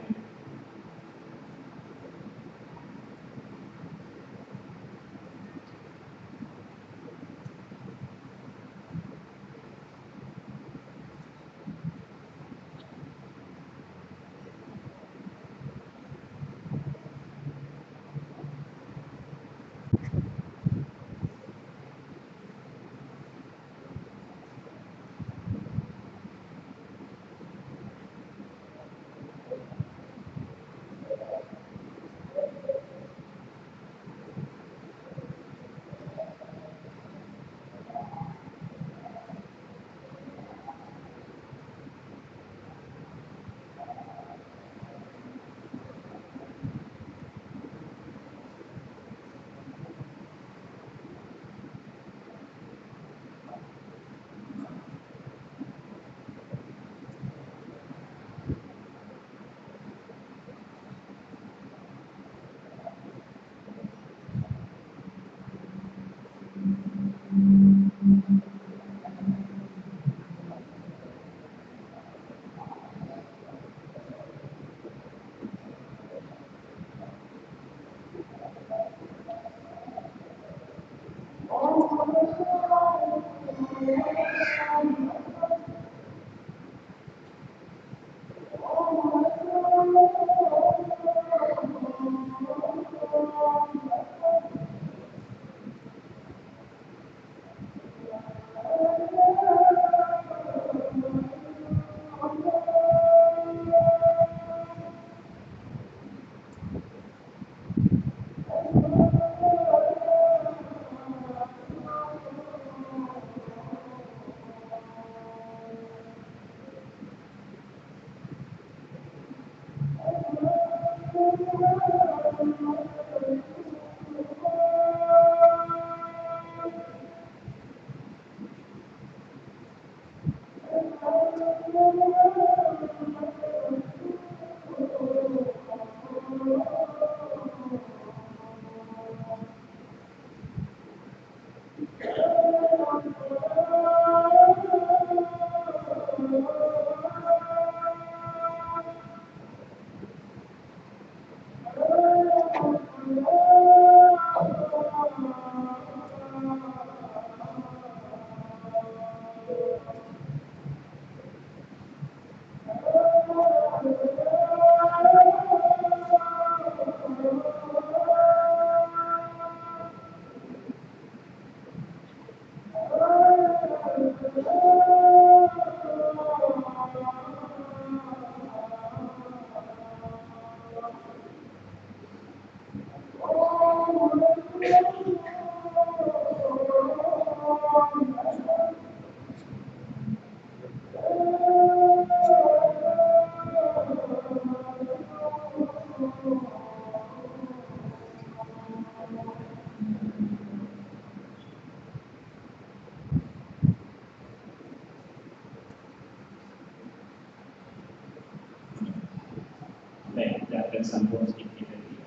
akan sambung sedikit lagi.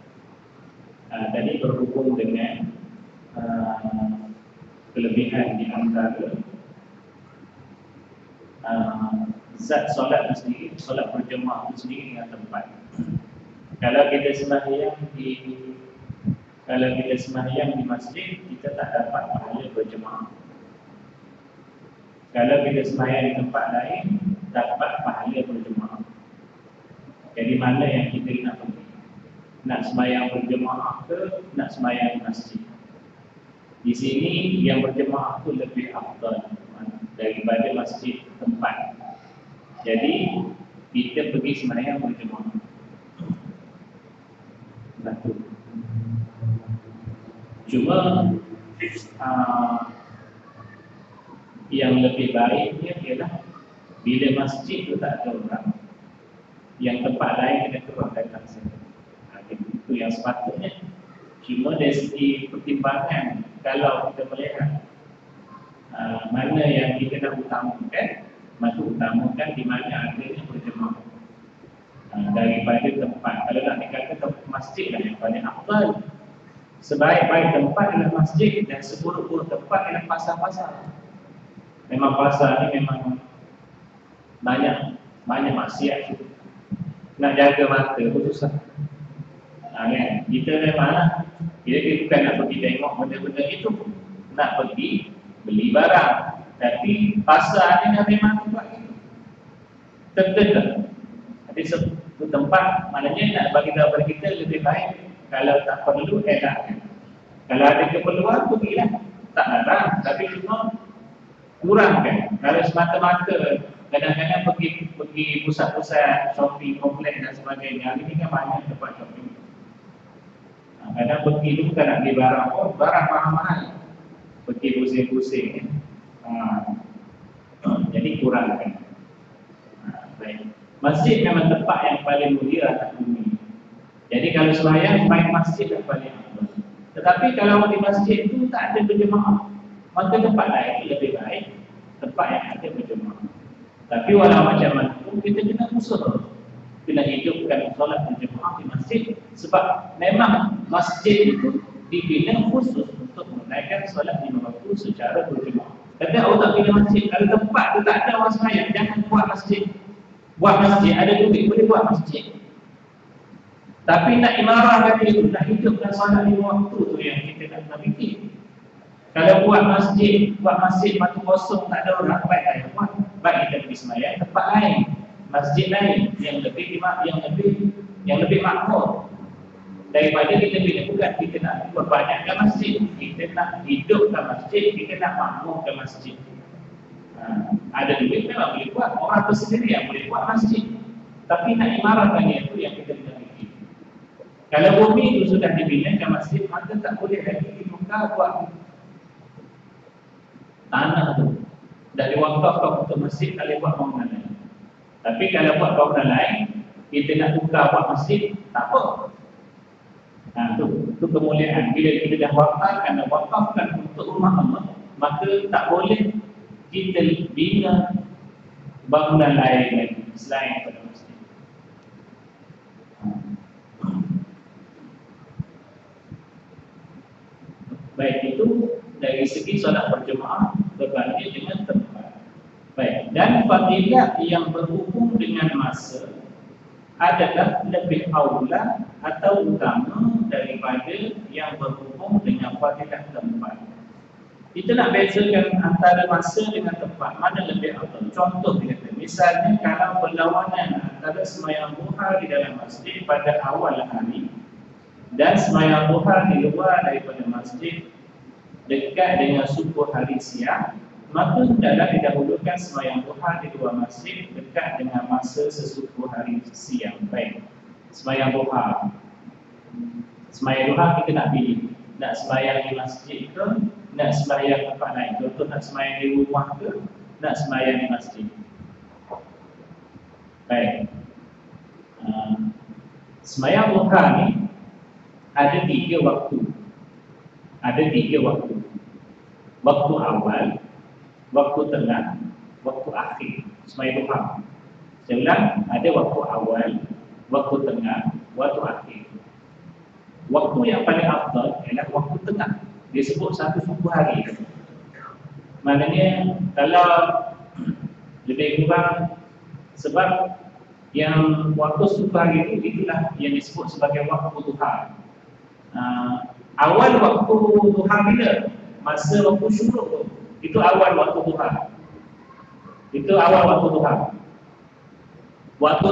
Tadi berhubung dengan kelebihan di antara zat solat itu sendiri, solat berjemaah itu sendiri dengan tempat. Kalau kita sembahyang di masjid, kita tak dapat pahala berjemaah. Kalau kita sembahyang di tempat lain, dapat pahala berjemaah. Jadi mana yang kita nak pergi? Nak sembahyang berjemaah ke nak sembahyang di masjid? Di sini yang berjemaah itu lebih afdal daripada masjid tempat. Jadi kita pergi sembahyang berjemaah. Satu. Cuma yang lebih baiknya ialah bila masjid itu tak ada orang, yang tempat lain kita terus datang sini. sepatutnya. Cuma dari segi pertimbangan, kalau kita melihat mana yang kita nak utamakan, maka utamakan di mana adanya berjemaah daripada tempat. Kalau nak dikatakan tempat masjid lah yang paling afdal. Sebaik-baik tempat adalah masjid dan seburuk-buruk tempat adalah pasar-pasar. Memang pasar ni memang banyak maksiat. Nak jaga mata pun susah. Kan? Kita memang kita bukan nak pergi tengok benda-benda itu, nak pergi beli barang. Tapi pasar ni memang tempat itu terdekat. Jadi satu tempat maknanya nak bagi tahu kepada kita lebih baik. Kalau tak perlu, elakkan. Kalau ada keperluan, pergilah. Tak larang, tapi cuma kurangkan. Kalau semata-mata kadang-kadang pergi pusat-pusat shopping, kompleks dan sebagainya. Hari ini kan banyak tempat shopping. Kadang pergi tu bukan nak beli barang pun, barang mahal-mahal. Pergi pusing-pusing. Jadi kurangkan. Baik. Masjid memang tempat yang paling mulia atas bumi. Jadi kalau sembahyang, baik masjid yang paling afdal. Tetapi kalau di masjid itu tak ada berjemaah, maka tempat lain lebih baik tempat yang ada berjemaah. Tapi walau macam mana pun kita kena usaha, kena hidupkan solat berjemaah di masjid. Sebab memang masjid itu dibina khusus untuk menunaikan solat lima waktu secara berjemaah. Kata orang tak bina masjid, kalau tempat tu tak ada orang sembahyang, jangan buat masjid. Buat masjid, ada duit boleh buat masjid. Tapi nak imarahkan itu, nak hidupkan solat lima waktu tu yang kita nak fikir. Kalau buat masjid matu kosong tak ada orang, baik tak buat. Baik kita pergi sembahyang tempat lain, masjid lain yang lebih makmur daripada kita bila bukan kita nak perbanyakkan masjid, kita nak hidupkan masjid, kita nak makmurkan masjid. Ada duit memang boleh buat, orang tersendiri yang boleh buat masjid. Tapi nak imarahkannya itu yang kita kena fikir. Kalau bumi itu sudah dibinakan masjid, maka tak boleh lagi dibuka buat tanah tu. Dah diwakafkan untuk masjid, tak boleh buat bangunan lain. Tapi kalau buat bangunan lain, kita nak buka buat masjid, tak apa. Tu kemuliaan. Bila kita dah wakafkan untuk rumah Allah, maka tak boleh kita bina bangunan lain lagi selain pada masjid. Baik itu dari segi solat berjemaah berbanding dengan tempat. Baik, dan fadilah yang berhubung dengan masa adalah lebih aula atau utama daripada yang berhubung dengan fadilah tempat. Kita nak bezakan antara masa dengan tempat, mana lebih afdal. Contoh kita kata, misalnya kalau perlawanan antara sembahyang duha di dalam masjid pada awal hari dan sembahyang duha di luar daripada masjid dekat dengan subuh hari siang, maka hendaklah didahulukan sembahyang duha di luar masjid dekat dengan masa sesubuh hari siang. Baik, sembahyang duha. Sembahyang duha kita nak pilih, nak sembahyang di masjid ke, nak sembahyang tempat lain. Contoh nak sembahyang di rumah ke, nak sembahyang di masjid. Baik. Sembahyang duha ni ada 3 waktu. Ada 3 waktu. Waktu awal, waktu tengah, waktu akhir. Sembahyang duha. Saya ulang, ada waktu awal, waktu tengah, waktu akhir. Waktu yang paling afdal ialah waktu tengah. Dia sebut satu subuh hari. Maknanya kalau lebih kurang, sebab yang waktu subuh hari itu itulah yang disebut sebagai waktu duha. Awal waktu duha bila? Masa waktu syuruk tu. Itu awal waktu duha. Itu awal waktu duha. Waktu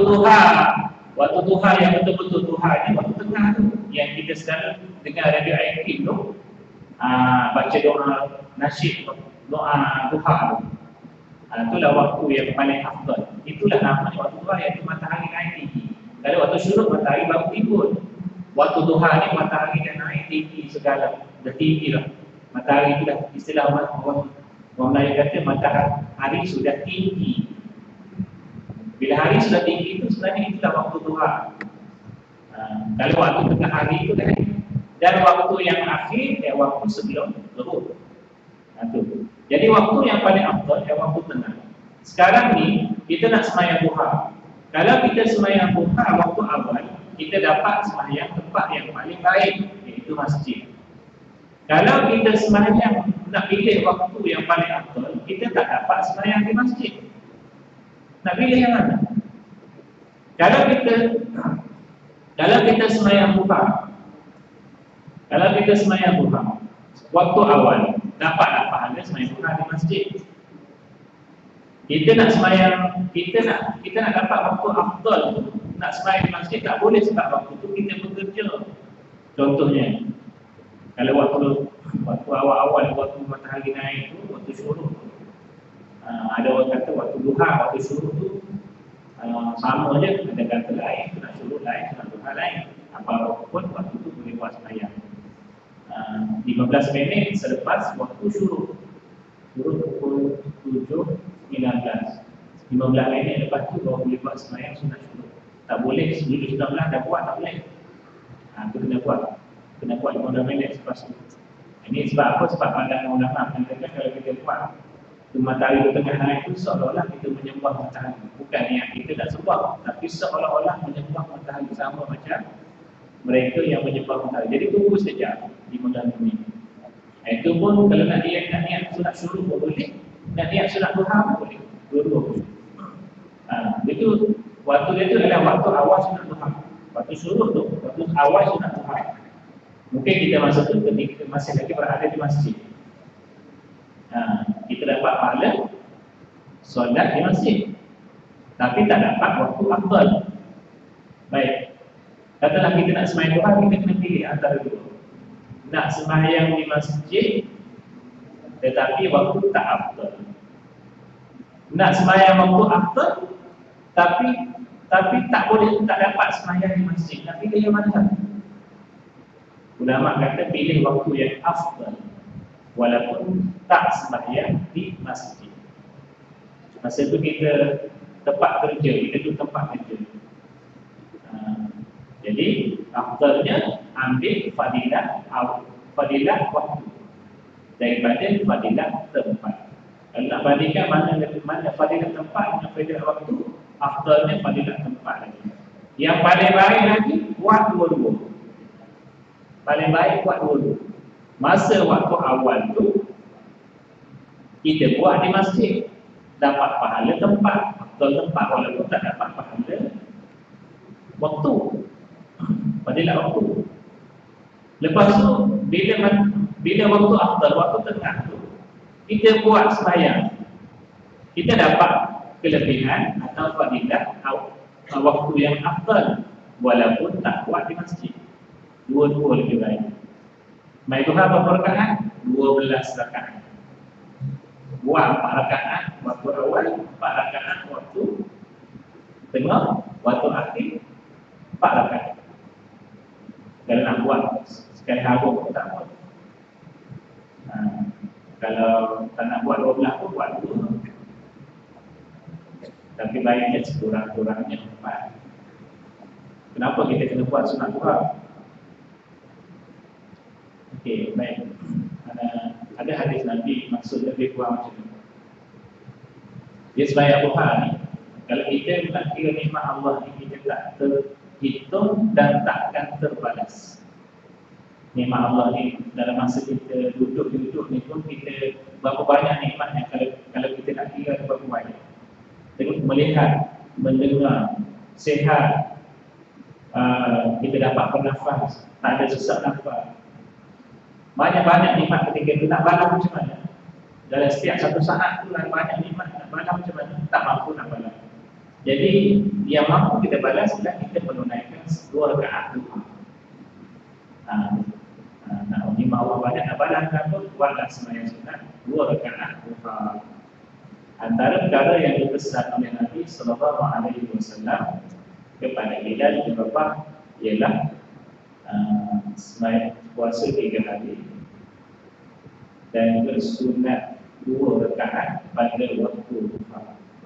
duha yang betul-betul duha ni waktu tengah tu. Yang kita sekarang dengar radio IQ tu, baca doa nasyid, doa duha tu. Itulah waktu yang paling afdal. Itulah namanya waktu duha, iaitu matahari naik tinggi. Kalau waktu syuruk matahari baru timbul. Waktu duha ni matahari dah naik tinggi segala, dah tinggi lah. Matahari itu dah istilah orang Melayu kata matahari sudah tinggi. Bila hari sudah tinggi itu sebenarnya itulah waktu duha. Kalau waktu tengah hari itu kan, dan waktu yang akhir waktu sebelum zuhur. Itu. Jadi waktu yang paling afdal waktu tengah. Sekarang ni kita nak sembahyang duha. Kalau kita sembahyang duha waktu awal, kita dapat sembahyang tempat yang paling baik, iaitu masjid. Kalau kita sembahyang nak pilih waktu yang paling afdal, kita tak dapat sembahyang di masjid. Nak pilih yang mana? Kalau kita sembahyang duha, waktu awal dapatlah pahala sembahyang duha di masjid. Kita nak dapat waktu afdal tu, nak sembahyang di masjid tak boleh sebab waktu tu kita bekerja. Contohnya, kalau waktu awal-awal waktu matahari naik tu, waktu syuruk tu, ada orang kata waktu duha, waktu syuruk tu sama je, ada kata lain, sunat syuruk lain, sunat duha lain. Apapun waktu tu boleh buat sembahyang. 15 minit selepas waktu syuruk pukul 7.19, 15 minit lepas tu baru boleh buat sembahyang sunat syuruk. Tak boleh 19 dah buat, tak boleh. Itu kena buat 15 minit selepas tu. Ini sebab apa? Sebab pandangan ulama mengatakan kalau kita buat matahari di tengah naik itu seolah-olah kita menyembah matahari. Bukan niat kita nak sembah, tapi seolah-olah menyembah matahari, sama macam mereka yang menyembah matahari. Jadi tunggu saja di bulan ini. Itu pun kalau nak niat sunat syuruk pun boleh, nak niat sunat duha pun boleh, dua-dua boleh. Itu waktu itu adalah waktu awal sunat duha. Waktu syuruk tu, waktu awal sunat duha. Mungkin kita masa tu ketika kita masih lagi berada di masjid, kita dapat pahala solat di masjid, tapi tak dapat waktu afdal. Baik, katalah kita nak sembahyang duha, kita kena pilih antara dua. Nak sembahyang di masjid tetapi waktu tak afdal, nak sembahyang waktu afdal tapi tak dapat sembahyang di masjid. Nak pilih yang mana? Ulama kata pilih waktu yang afdal walaupun tak sembahyang di masjid. Masa itu kita tempat kerja, kita tu tempat kerja. Jadi afdalnya ambil fadilah waktu daripada fadilah tempat. Kalau nak bandingkan mana fadilah tempat dengan fadilah waktu, afdalnya fadilah tempat lagi. Yang paling baik lagi buat dua-dua. Paling baik buat dulu. Masa waktu awal tu kita buat di masjid, dapat pahala tempat, betul tempat, walaupun tak dapat pahala waktu, fadilah waktu. Lepas tu bila waktu afdal, waktu tengah tu kita buat sembahyang, kita dapat kelebihan atau fadilah waktu yang afdal walaupun tak buat di masjid. Dua-dua lebih baik. Main duha berapa rakaat? 12 rakaat. Buat 4 rakaat waktu awal, 4 rakaat waktu tengah, waktu akhir 4 rakaat. Kalau nak buat sekali hari pun tak buat. Kalau tak nak buat 12 pun buat 2. Tapi baiknya sekurang-kurangnya 4. Kenapa kita kena buat sunat duha? Okey, baik. Ada hadis Nabi maksud lebih kurang macam ni. Dia sembahyang duha ni, kalau kita nak kira nikmat Allah ni, kita tak terhitung dan takkan terbalas. Nikmat Allah ni dalam masa kita duduk ni pun kita berapa banyak nikmatnya kalau kita nak kira berapa banyak. Tengok, melihat, mendengar, sihat, kita dapat bernafas, tak ada sesak nafas. Banyak-banyak nikmat ketika itu nak balas macam mana? Dalam setiap satu saat tu banyak nikmat, nak balas macam mana? Tak mampu nak balas. Jadi yang mampu kita balas adalah kita menunaikan 2 rakaat duha. Nak nikmat Allah banyak, nak balas apa? Buatlah sembahyang sunat 2 rakaat duha. Antara perkara yang dipesan oleh Nabi sallallahu alaihi wasallam kepada Bilal bin Rabah ialah sembahyang puasa 3 hari dan bersunat 2 rakaat pada waktu duha.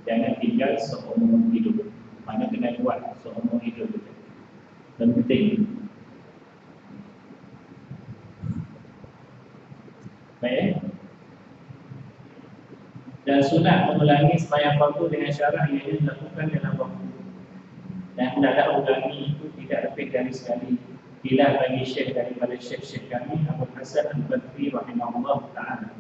Jangan tinggal seumur hidup. Mana kena buat seumur hidup. penting. Baik. Dan sunat mengulangi sembahyang fardu dengan syarat yang dilakukan dalam waktu. Dan hendaklah ulangi itu tidak lebih dari sekali. Bila bagi syekh daripada syekh-syekh kami Abu Hasan Al-Badri rahimahullah ta'ala.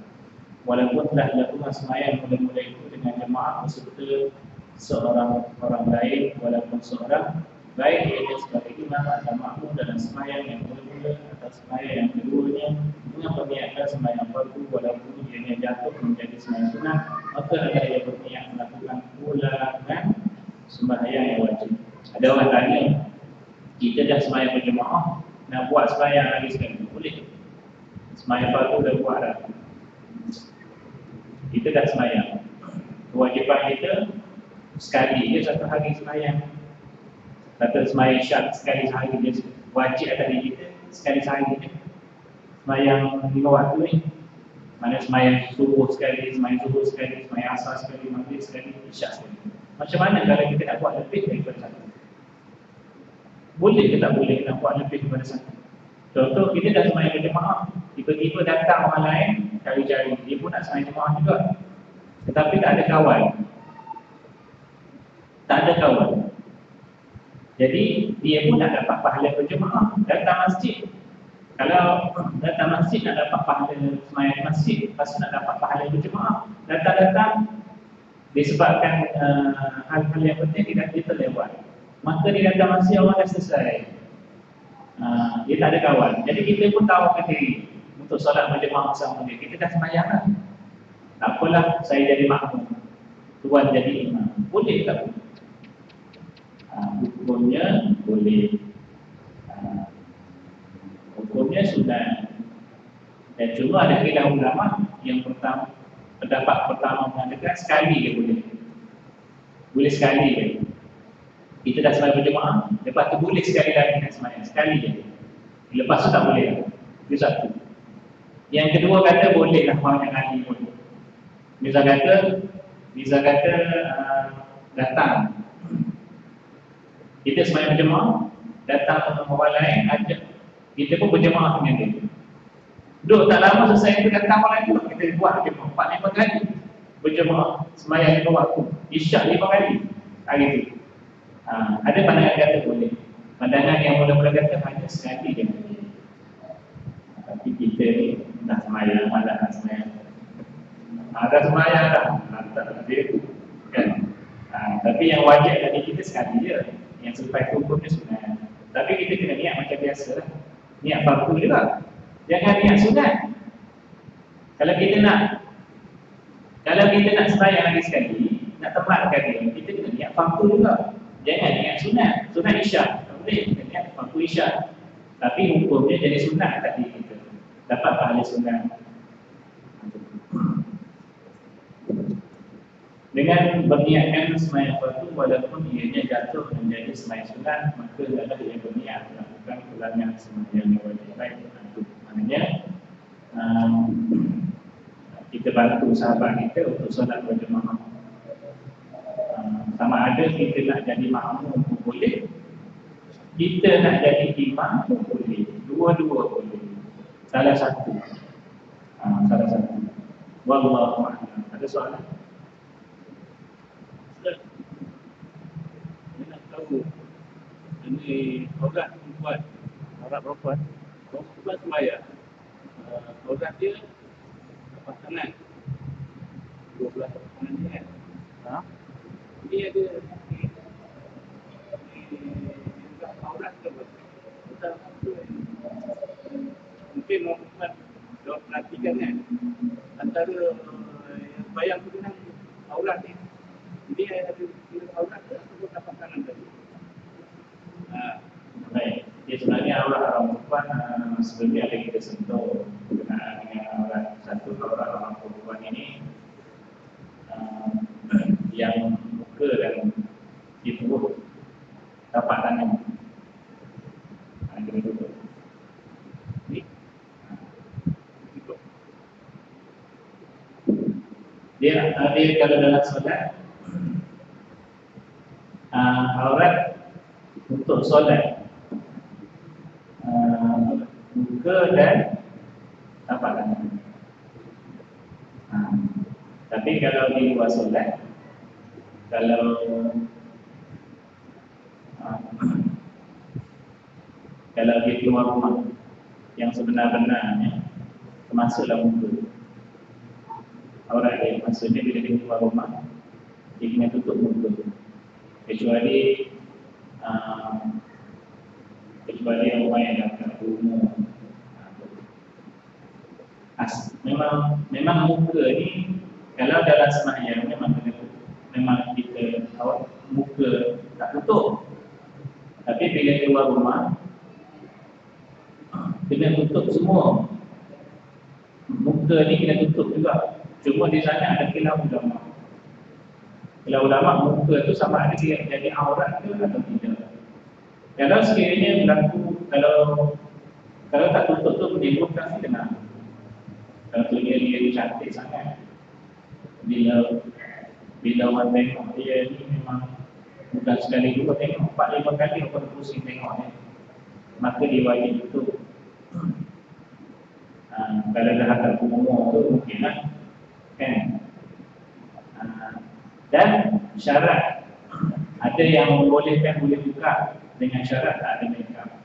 Walaupun telah dilakukan sembahyang mula-mula itu dengan jemaah beserta seorang orang lain, walaupun seorang baik ianya sebagai imam atau makmum dalam sembahyang yang mula-mula atau sembahyang yang keduanya dengan berniatkan sembahyang fardu walaupun ianya jatuh menjadi sembahyang sunat, maka adalah ia berniat melakukan ulangan sembahyang yang wajib. Ada orang tanya, kita dah sembahyang berjemaah, nak buat sembahyang lagi sekali, boleh? Sembahyang fardu dah buat dah. Kita dah sembahyang. Kewajipan kita sekali je satu hari sembahyang. Kata sembahyang syak sekali sehari je, wajib atas diri kita sekali sehari je. Sembahyang 5 waktu ni, mana sembahyang subuh sekali, sembahyang zuhur sekali, sembahyang asar sekali, maghrib sekali, isyak sekali. Macam mana kalau kita nak buat lebih daripada satu? Boleh ke tak boleh nak buat lebih daripada satu? Contoh, kita dah sembahyang berjemaah, tiba-tiba datang orang lain cari-cari, dia pun nak sembahyang jemaah juga, tetapi tak ada kawan. Tak ada kawan. Jadi dia pun nak dapat pahala berjemaah, datang masjid. Kalau datang masjid nak dapat pahala sembahyang masjid, lepas tu nak dapat pahala berjemaah, datang-datang disebabkan hal-hal yang penting dia terlewat, maka dia datang masjid orang dah selesai. Dia tak ada kawan. Jadi kita pun tahu ke diri untuk solat berjemaah bersama dia. Kita dah sembahyang lah. Tak apalah, saya jadi makmum, tuan jadi imam. Boleh tak? Hukumnya boleh. Hukumnya sunat. Dan cuma ada khilaf ulama yang pertama, pendapat pertama mengatakan sekali dia boleh. Boleh sekali je. Kita dah sembahyang berjemaah, lepas tu boleh sekali lagi nak sembahyang, sekali je. Lepas tu tak boleh. Itu satu. Yang kedua kata boleh lah orang yang ahli pun. Misal kata datang, kita sembahyang berjemaah, datang orang lain ajak, kita pun berjemaah dengan dia. Duduk tak lama selesai itu datang orang lain, kita buat berjemaah 4-5 kali berjemaah, sembahyang 5 waktu, isyak 5 kali hari itu. Ada pandangan kata boleh, pandangan yang mula-mula kata hanya sekali je. Tapi kita ni dah sembahyang, malah dah sembahyang, dah sembahyang dah, tak dia kan. Tapi yang wajib tadi kita sekali je, yang selepas hukumnya sunat. Tapi kita kena niat macam biasa lah, niat fardu juga, jangan niat sunat. Kalau kita nak sembahyang lagi sekali, nak tempatkan dia, kita kena niat fardu juga. Jangan niat sunat, sunat isyak tak boleh, kita niat fardu isyak. Tapi hukumnya jadi sunat tadi kita dapat pahala sunat. Dengan berniatkan sembahyang fardu walaupun ianya jatuh menjadi sembahyang sunat, maka adalah ia berniat melakukan ulangan sembahyang yang wajib. Maknanya kita bantu sahabat kita untuk solat berjemaah. Sama ada kita nak jadi makmum pun boleh, kita nak jadi imam pun boleh, dua-dua boleh. Salah satu. Wallahu a'lam. Ada soalan? Saya nak tahu ini aurat perempuan. Aurat perempuan. Perempuan sembahyang, aurat dia tapak kanan, 12 tapak kanan dia kan. Dia ada aurat ke apa? Mungkin perempuan jawab perhatikan kan, antara yang bayang tu dengan aurat ni, dia ada aurat ke atau tapak kanan tadi? Baik, sebenarnya aurat orang perempuan sebelumnya ada kita sentuh berkenaan dengan aurat satu. Aurat orang perempuan ini yang muka dan di perut, tapak tangan. Kena duduk. Ni dia kalau dalam solat, aurat untuk solat muka dan tapak tangan. Tapi kalau di luar solat, kalau kalau di luar rumah yang sebenar-benarnya termasuklah muka. Aurat dia maksudnya bila di luar rumah dia kena tutup muka. Kecuali orang yang dah umur. Memang muka ni kalau dalam sembahyang memang kita muka tak tutup. Tapi bila keluar rumah kena tutup semua. Muka ni kena tutup juga. Cuma di sana ada khilaf ulama. Khilaf ulama muka tu sama ada dia jadi aurat ke atau tidak. Kalau sekiranya berlaku kalau tak tutup tu menimbulkan fitnah. Kalau dia cantik sangat, bila orang tengok dia ni memang bukan sekali dua tengok, 4-5 kali orang pusing tengok ni, maka dia wajib tutup. Kalau dah akan umur tu mungkinlah kan. Dan syarat ada yang membolehkan boleh buka dengan syarat tak ada makeup,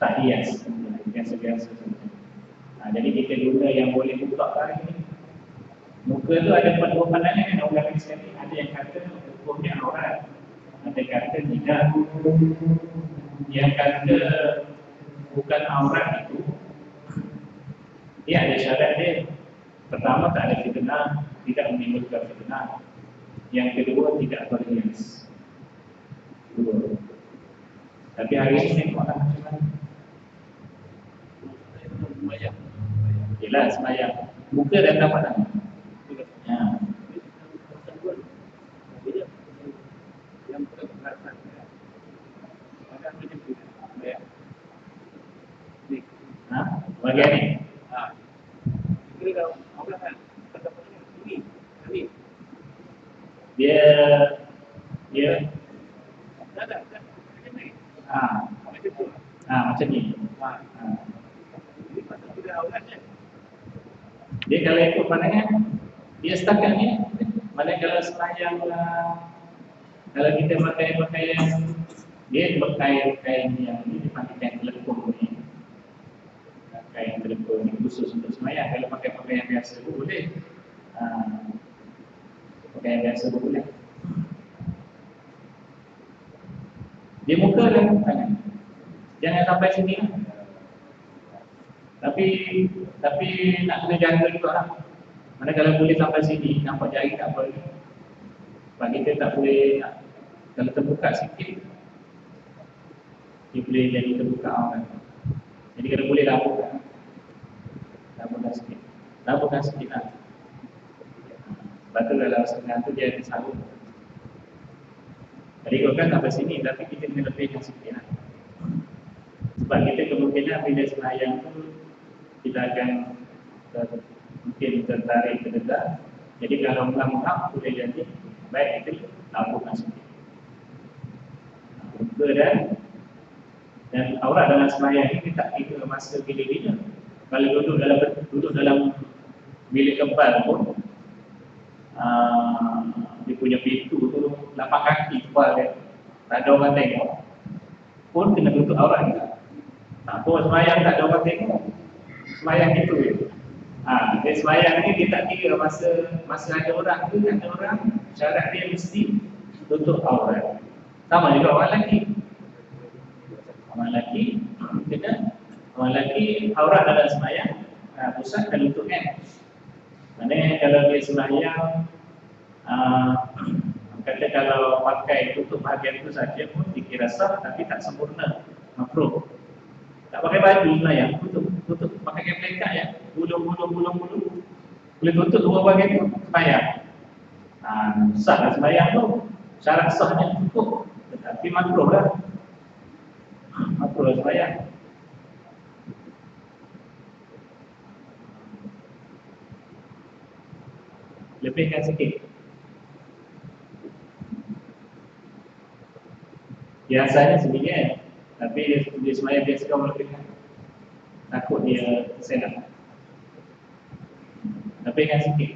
tak hias, biasa-biasa saja. Jadi kita guna yang boleh buka hari ini. Muka tu ada dua pandangan yang ulama Islam ni. Ada yang kata hukumnya aurat, ada kata tidak. Yang kata bukan aurat itu, dia ada syarat dia. Pertama, tak ada fitnah, tidak menimbulkan fitnah. Yang kedua, tidak berhias. Dua. Tapi hari ini tengoklah macam mana. Jelas sembahyang. Muka dan tapak tangan. Bagian ni. Dia macam ni. Dia kalau ikut pandangan dia setakat ni. Mana kalau sembahyang kalau kita pakai pakaian dia kain yang ni dipakai kain telekung ni. Kain telekung ni khusus untuk sembahyang. Kalau pakai pakaian biasa pun boleh. Pakaian biasa pun boleh. Dia muka dan tangan. Jangan sampai sini lah. Tapi nak kena jaga juga lah. Mana kalau boleh sampai sini, nampak jari tak boleh. Sebab kita tak boleh nak, kalau terbuka sikit, dia boleh jadi terbuka orang. Jadi kalau boleh labuhkan sikit. Labuhkan sikit lah. Sebab tu dalam setengah tu dia ada salur. Jadi kalau kan sampai sini, tapi kita kena lebihkan sikit lah. Sebab kita kemungkinan bila sembahyang tu kita akan mungkin tertarik ke dekat. Jadi kalau muka boleh jadi baik itu labuhkan sikit. Muka dan aurat dalam sembahyang ini tak kira masa bila-bila. Kalau duduk dalam bilik kebal pun dia punya pintu tu 8 kaki kebal dia, tak ada orang tengok pun kena tutup aurat juga. Tak apa sembahyang tak ada orang tengok, sembahyang itu je. Dia sembahyang ni dia tak kira masa ada orang tu, tak ada orang, syarat dia mesti tutup aurat. Sama juga orang lelaki. Orang lelaki aurat dalam sembahyang pusat dan tutup kan. Maknanya kalau dia sembahyang kata kalau pakai tutup bahagian itu saja pun dikira sah tapi tak sempurna, makruh. Tak pakai baju sembahyang, tutup pakai pelekat ya, bulu. Boleh tutup dua bahagian itu sembahyang. Sah lah sembahyang tu. Syarat sahnya tutup, tetapi makruh lah. Makruh sembahyang. Lebihkan sikit. Biasanya sedikit, tapi dia sembahyang biasa kau lebihkan. takut dia tersendak. Tapi kan sikit.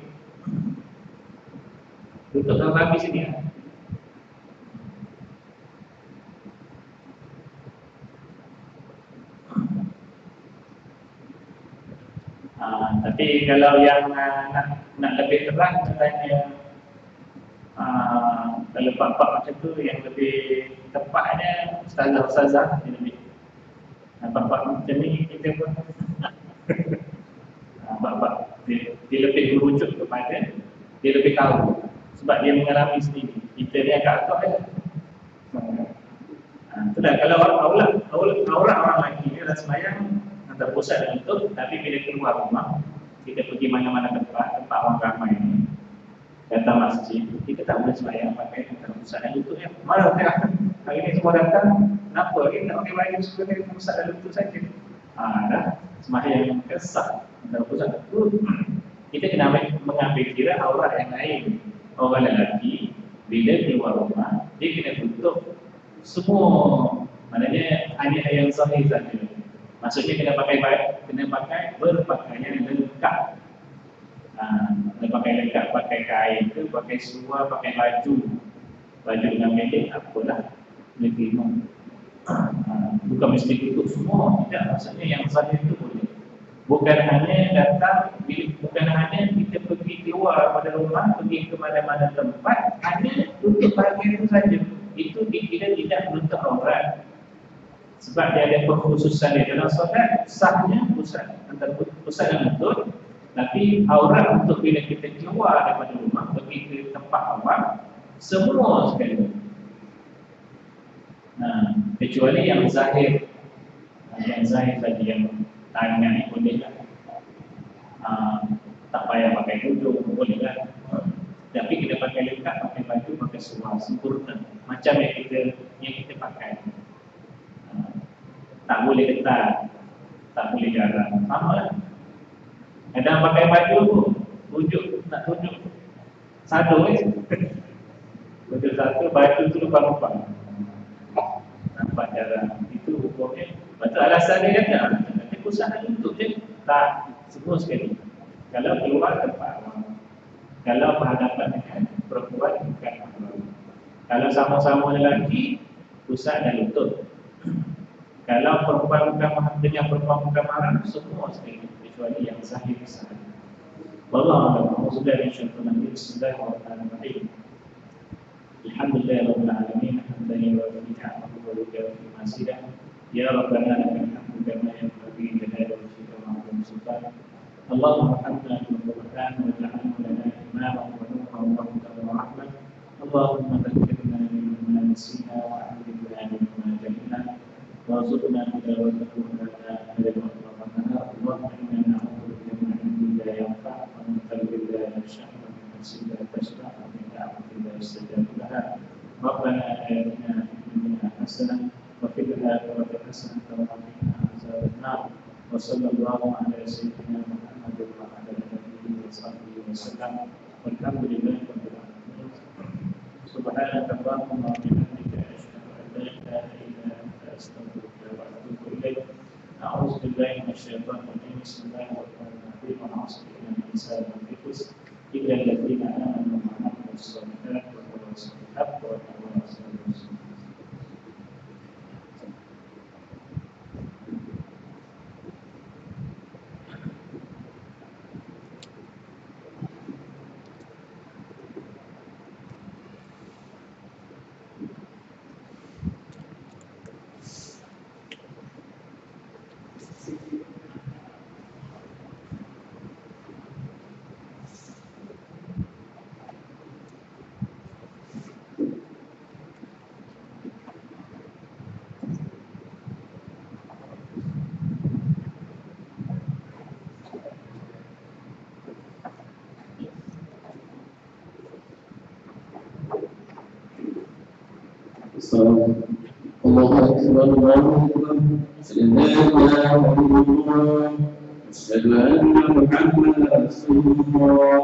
Tutup dalam habis sini. Tapi kalau yang nak lebih terang katanya, kalau pak-pak macam tu yang lebih tepatnya ustazah-ustazah dia lebih. Pak-pak macam ni kita pun pak-pak dia lebih merujuk kepada, dia lebih tahu sebab dia mengalami sendiri. Kita ni agak-agak kan. Itulah kalau aurat orang lelaki ni adalah sembahyang antara pusat dan lutut, tapi bila keluar rumah, kita pergi mana-mana tempat orang ramai ni, datang masjid, kita tak boleh sembahyang pakai antara pusat dan lutut ya. Mana hari ni semua datang, kenapa kita tak pakai baju sebagai pusat dan lutut saja? Dah sembahyang kesah antara pusat dan lutut. Kita kena mengambil kira aurat yang lain. Orang lelaki bila keluar rumah, dia kena tutup semua, maknanya hanya yang sahih saja. Maksudnya kena pakai berpakaian lengkap. Kena pakai lengkap, pakai kain ke, pakai seluar, pakai baju dengan pendek, apalah boleh terima. Bukan mesti tutup semua, tidak. Maksudnya yang sahih itu boleh. Bukan hanya datang, bukan hanya kita pergi keluar pada rumah, pergi ke mana-mana tempat, hanya tutup bahagian itu saja. Itu dikira tidak menutup aurat. Sebab dia ada pengkhususan dia dalam solat, sahnya pusat dan lutut, tapi aurat untuk bila kita keluar daripada rumah, pergi ke tempat awam, semua sekali. Kecuali yang zahir, saja, yang tangan ni boleh lah. Tak payah pakai tudung, boleh lah. Tapi kita pakai lengkap, pakai baju, pakai seluar sempurna, macam yang kita pakai. Tak boleh ketat, tak boleh jarang, sama lah. Kadang pakai baju nak tunjuk satu tunjuk satu, baju tu lubang-lubang, nampak jarang. Itu hukumnya. Betul alasan dia kata, nanti pusat dan lutut je. Tak, semua sekali. Kalau keluar tempat awam, kalau berhadapan dengan perempuan bukan mahram. Kalau sama-sama lelaki, pusat dan lutut. Kalau perempuan bukan mahram dengan perempuan bukan mahram, semua sekali, kecuali yang sahih sahih. Wallahu a'lam. Sudah insyaallah nanti bismillahirrahmanirrahim. Alhamdulillahirabbil alamin, hamdan wa ni'mahu wa yukafi masidah. Ya Rabbana lakal hamdu kama yanbaghi li jalali wajhika wa 'azimi sultanik. Allahumma hamdana bil Qur'an wa ja'alna lana imaman wa nuran wa hudan wa rahmah. Allahumma dhakkirna mimma nasina wa 'allimna mimma jahilna warzuqna tilawatahu ana al-layli wa an-nahar. Allahumma inna na'udzu bika min 'ilmin la yanfa' wa min qalbin la yakhsha wa min nafsin la tashba' wa min da'watin la yustajabu laha. Rabbana atina fid dunya hasanah wa fil akhirati hasanah wa qina adzaban nar. Wa sallallahu ala sayyidina Muhammad wa ala alihi wa sahbihi wa sallam. Walhamdulillahi rabbil alamin. Subhanaka Allahumma wa bihamdika asyhadu an la ilaha illa anta astaghfiruka wa atubu ilaik. A'udzu billahi minasyaitonir rajim. Bismillahirrahmanirrahim. Al-'asr innal insana lafi khusr illa alladziina aamanu wa 'amilus shalihati wa tawasaw bil haqqi wa tawasaw bis sabr. الله أكبر الله أكبر لا إله إلا الله أشهد أن محمدا رسول الله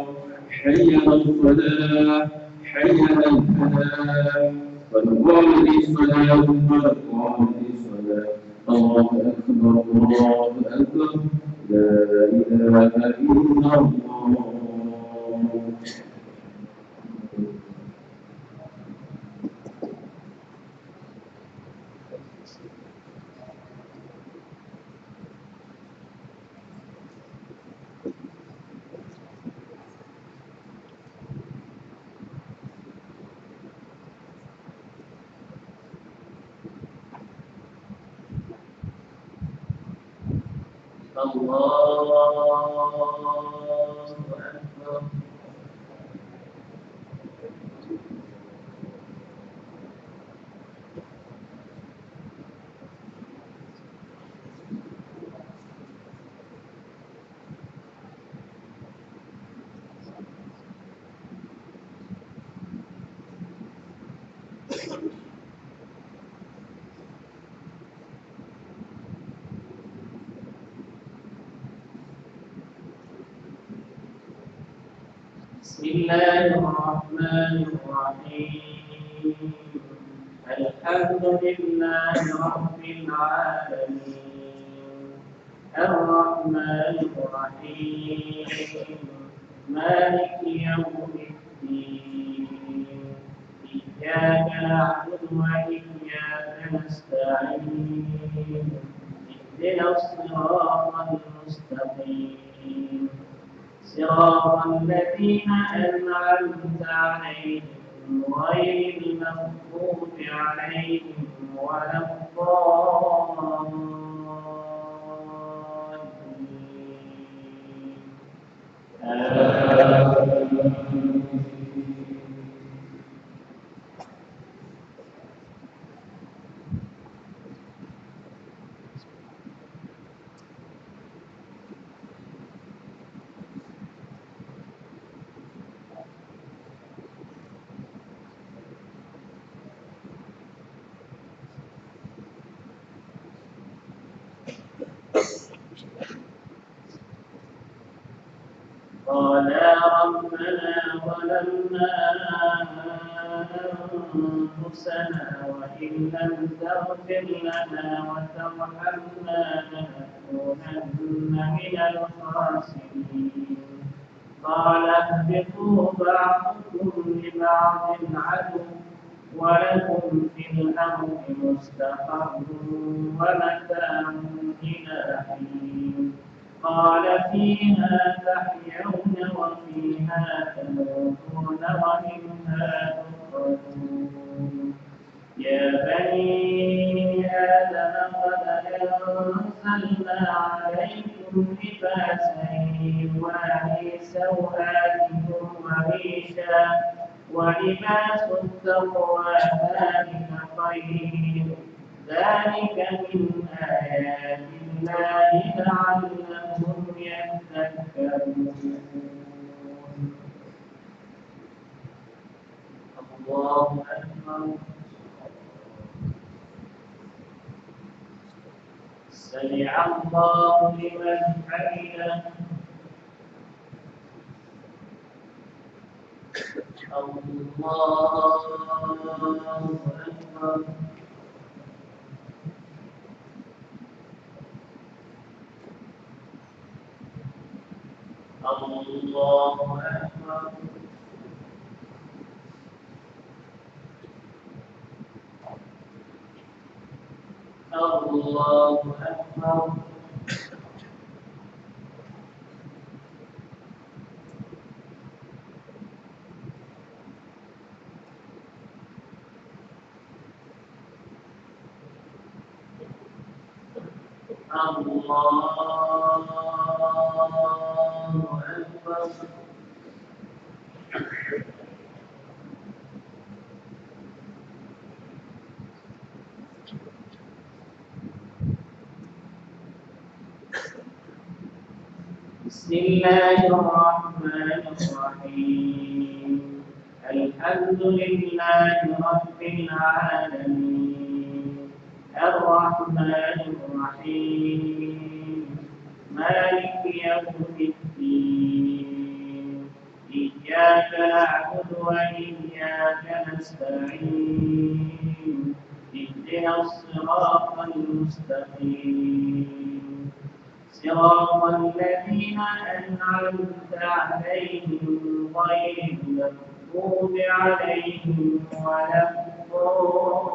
حي على الصلاة حي على الفلاح قد قامت الصلاة قد قامت الصلاة الله أكبر الله أكبر لا إله إلا الله. الله أكبر. بسم الله الرحمن الرحيم. الحمد لله رب العالمين الرحمن الرحيم مالك يوم الدين إياك نعبد وإياك نستعين اهدنا الصراط المستقيم صراط الذين أنعمت عليهم غير المغضوب عليهم ولا الضالين آمين. قالا ربنا ظلمنا أنفسنا وإن لم تغفر لنا وترحمنا لنكونن من الخاسرين. قال اهبطوا بعضكم لبعض عدو ولكم في الأرض مستقر ومتاع إلى حين. قال فيها تحيون وفيها تموتون ومنها تخرجون. يا بني آدم قد أنزلنا عليكم لباسا يواري سوآتكم وريشا ولباس التقوى ذلك خير ذلك من آيات الله لعلهم يتذكرون. الله أكبر. سمع الله لمن حمده. الله أكبر. الله أكبر. الله أكبر. الله أكبر. بسم الله الرحمن الرحيم. الحمد لله رب العالمين الرحمن الرحيم مالك يوم الدين إياك نعبد وإياك نستعين اهدنا الصراط المستقيم صراط الذين أنعمت عليهم غير المغضوب عليهم ولا الضالين.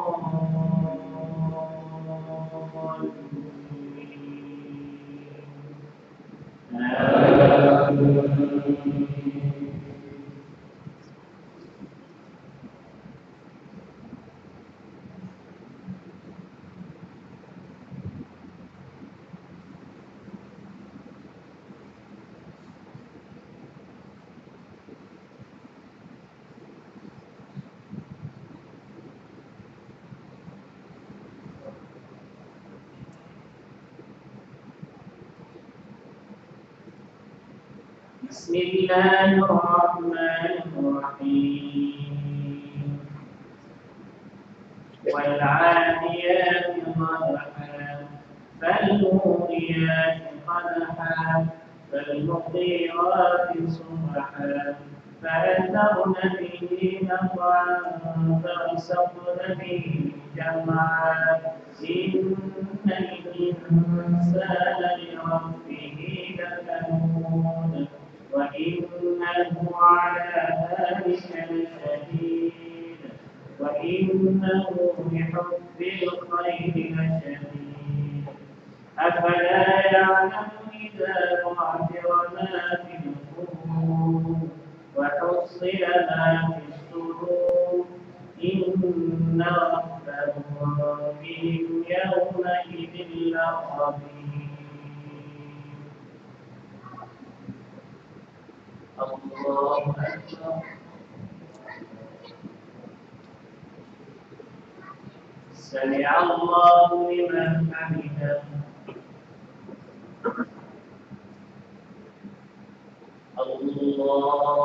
بسم الله الرحمن الرحيم والعاديات ضبحا فالموريات قدحا فالمغيرات صبحا فأثرن به نقعا فوسطن به جمعا إن الإنسان لربه لكنود وإنه على ذلك لشهيد وإنه لحب الخير لشديد أفلا يعلم إذا بعثر ما في القبور وحصل ما في الصدور إن ربهم بهم يومئذ لخبير. الله أكبر. سمع الله لمن حمده. الله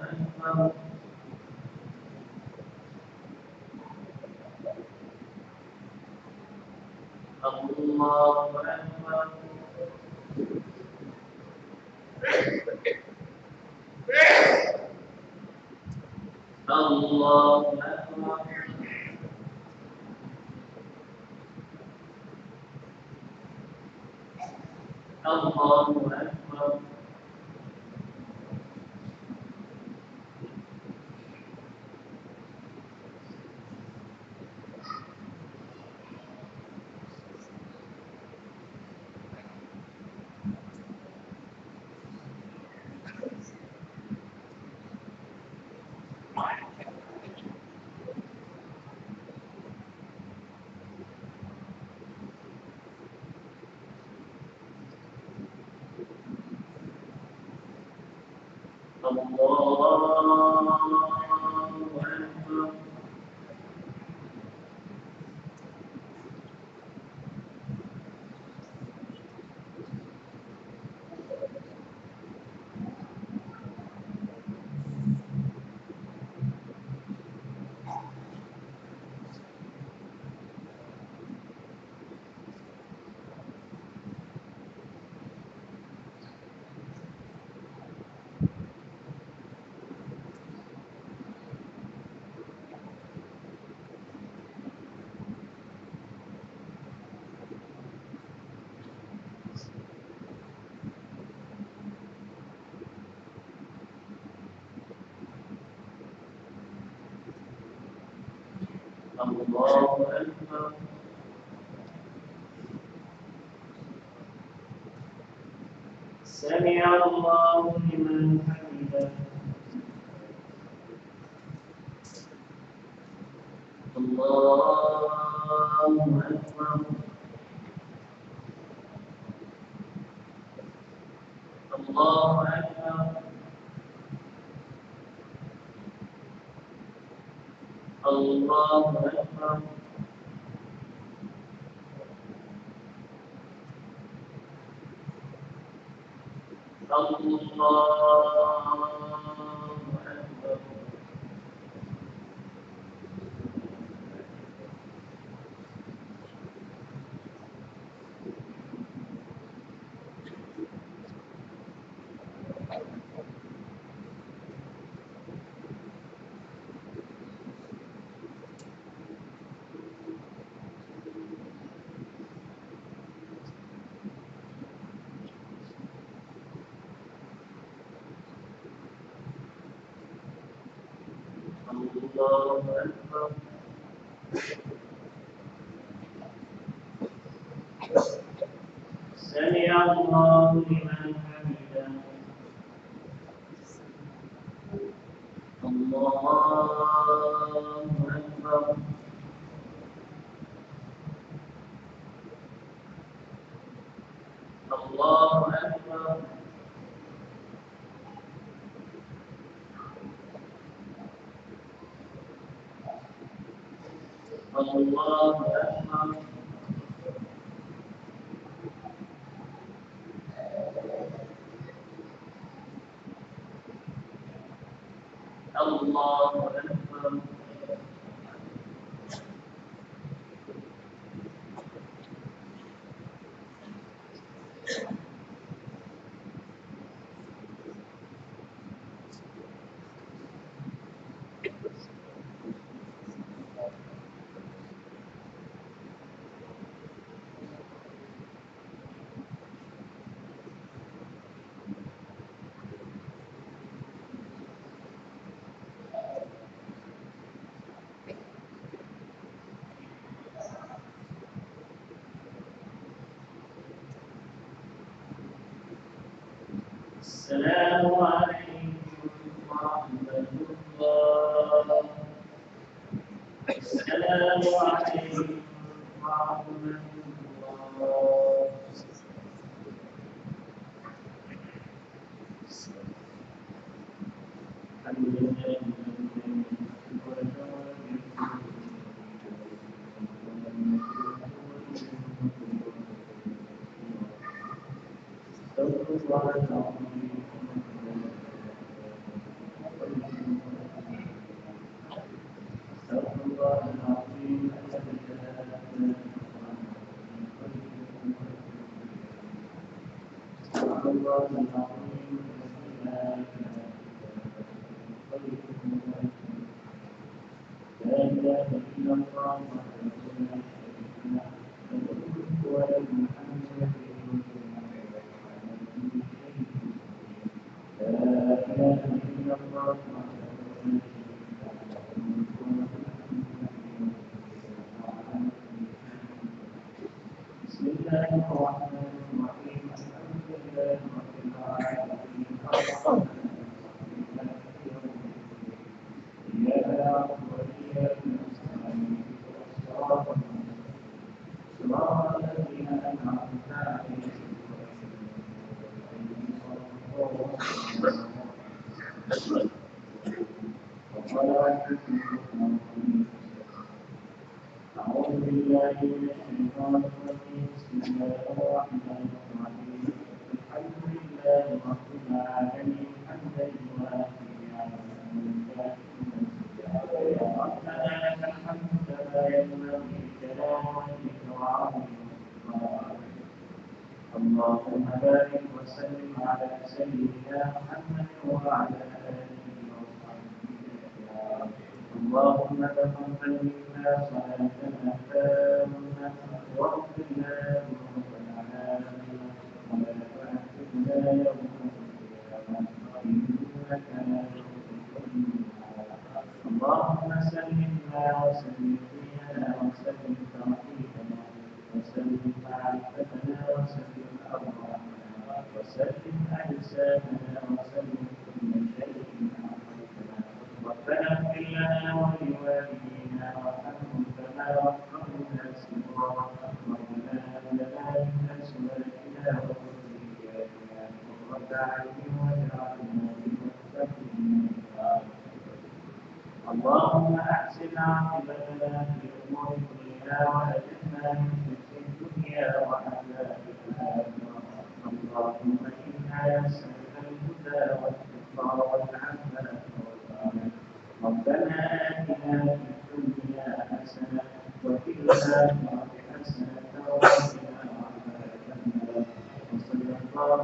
أكبر. الله أكبر. الله أكبر. الله أكبر. الله أكبر. سمع الله لمن حمده. الله أكبر. الله أكبر. الله أكبر. الله أكبر. الله أكبر. سمع الله لمن حمده. الله أكبر. الله أكبر. الله أكبر. الله أكبر. السلام عليكم ورحمة الله. السلام عليكم ورحمة الله. الحمد لله بسم الله الرحمن الرحيم. الحمد لله رب العالمين. إياك نعبد وإياك نستعين. صراط الذين أنعمت عليهم أعوذ بالله من الشيطان الرجيم. بسم الله الرحمن الرحيم. الحمد لله رب العالمين. حمدا يوافي نعمه ويكافئ ربنا لك الحمد كما ينبغي لجلال وجهك وعظيم سلطانك. اللهم بارك وسلم على سيدنا محمد وعلى آله وصحبه أجمعين. اللهم تقبل منا صلاتنا تامة واغفر لنا ذنوبنا عامة ولا تحرمنا يوم القيامة إنك لا تخلف الميعاد. اللهم سلمنا وسلم ديننا وسلم توحيدنا وسلم معرفتنا وسلم أرواحنا وسلم أجسادنا وسلم كل شيء أعطيتنا. ربنا اغفر لنا ولوالدينا وارحمهم كما ربونا صغارا. ربنا هب لنا من أزواجنا وذرياتنا قرة أعين واجعلنا للمتقين إماما. اللهم أحسن عاقبتنا في الأمور كلها وأجرنا من خزي الدنيا وعذاب الآخرة. اللهم إنا نسألك الهدى والتقى والعفاف والغنى. ربنا آتنا في الدنيا حسنة وفي الآخرة حسنة وقنا عذاب النار. وصلى الله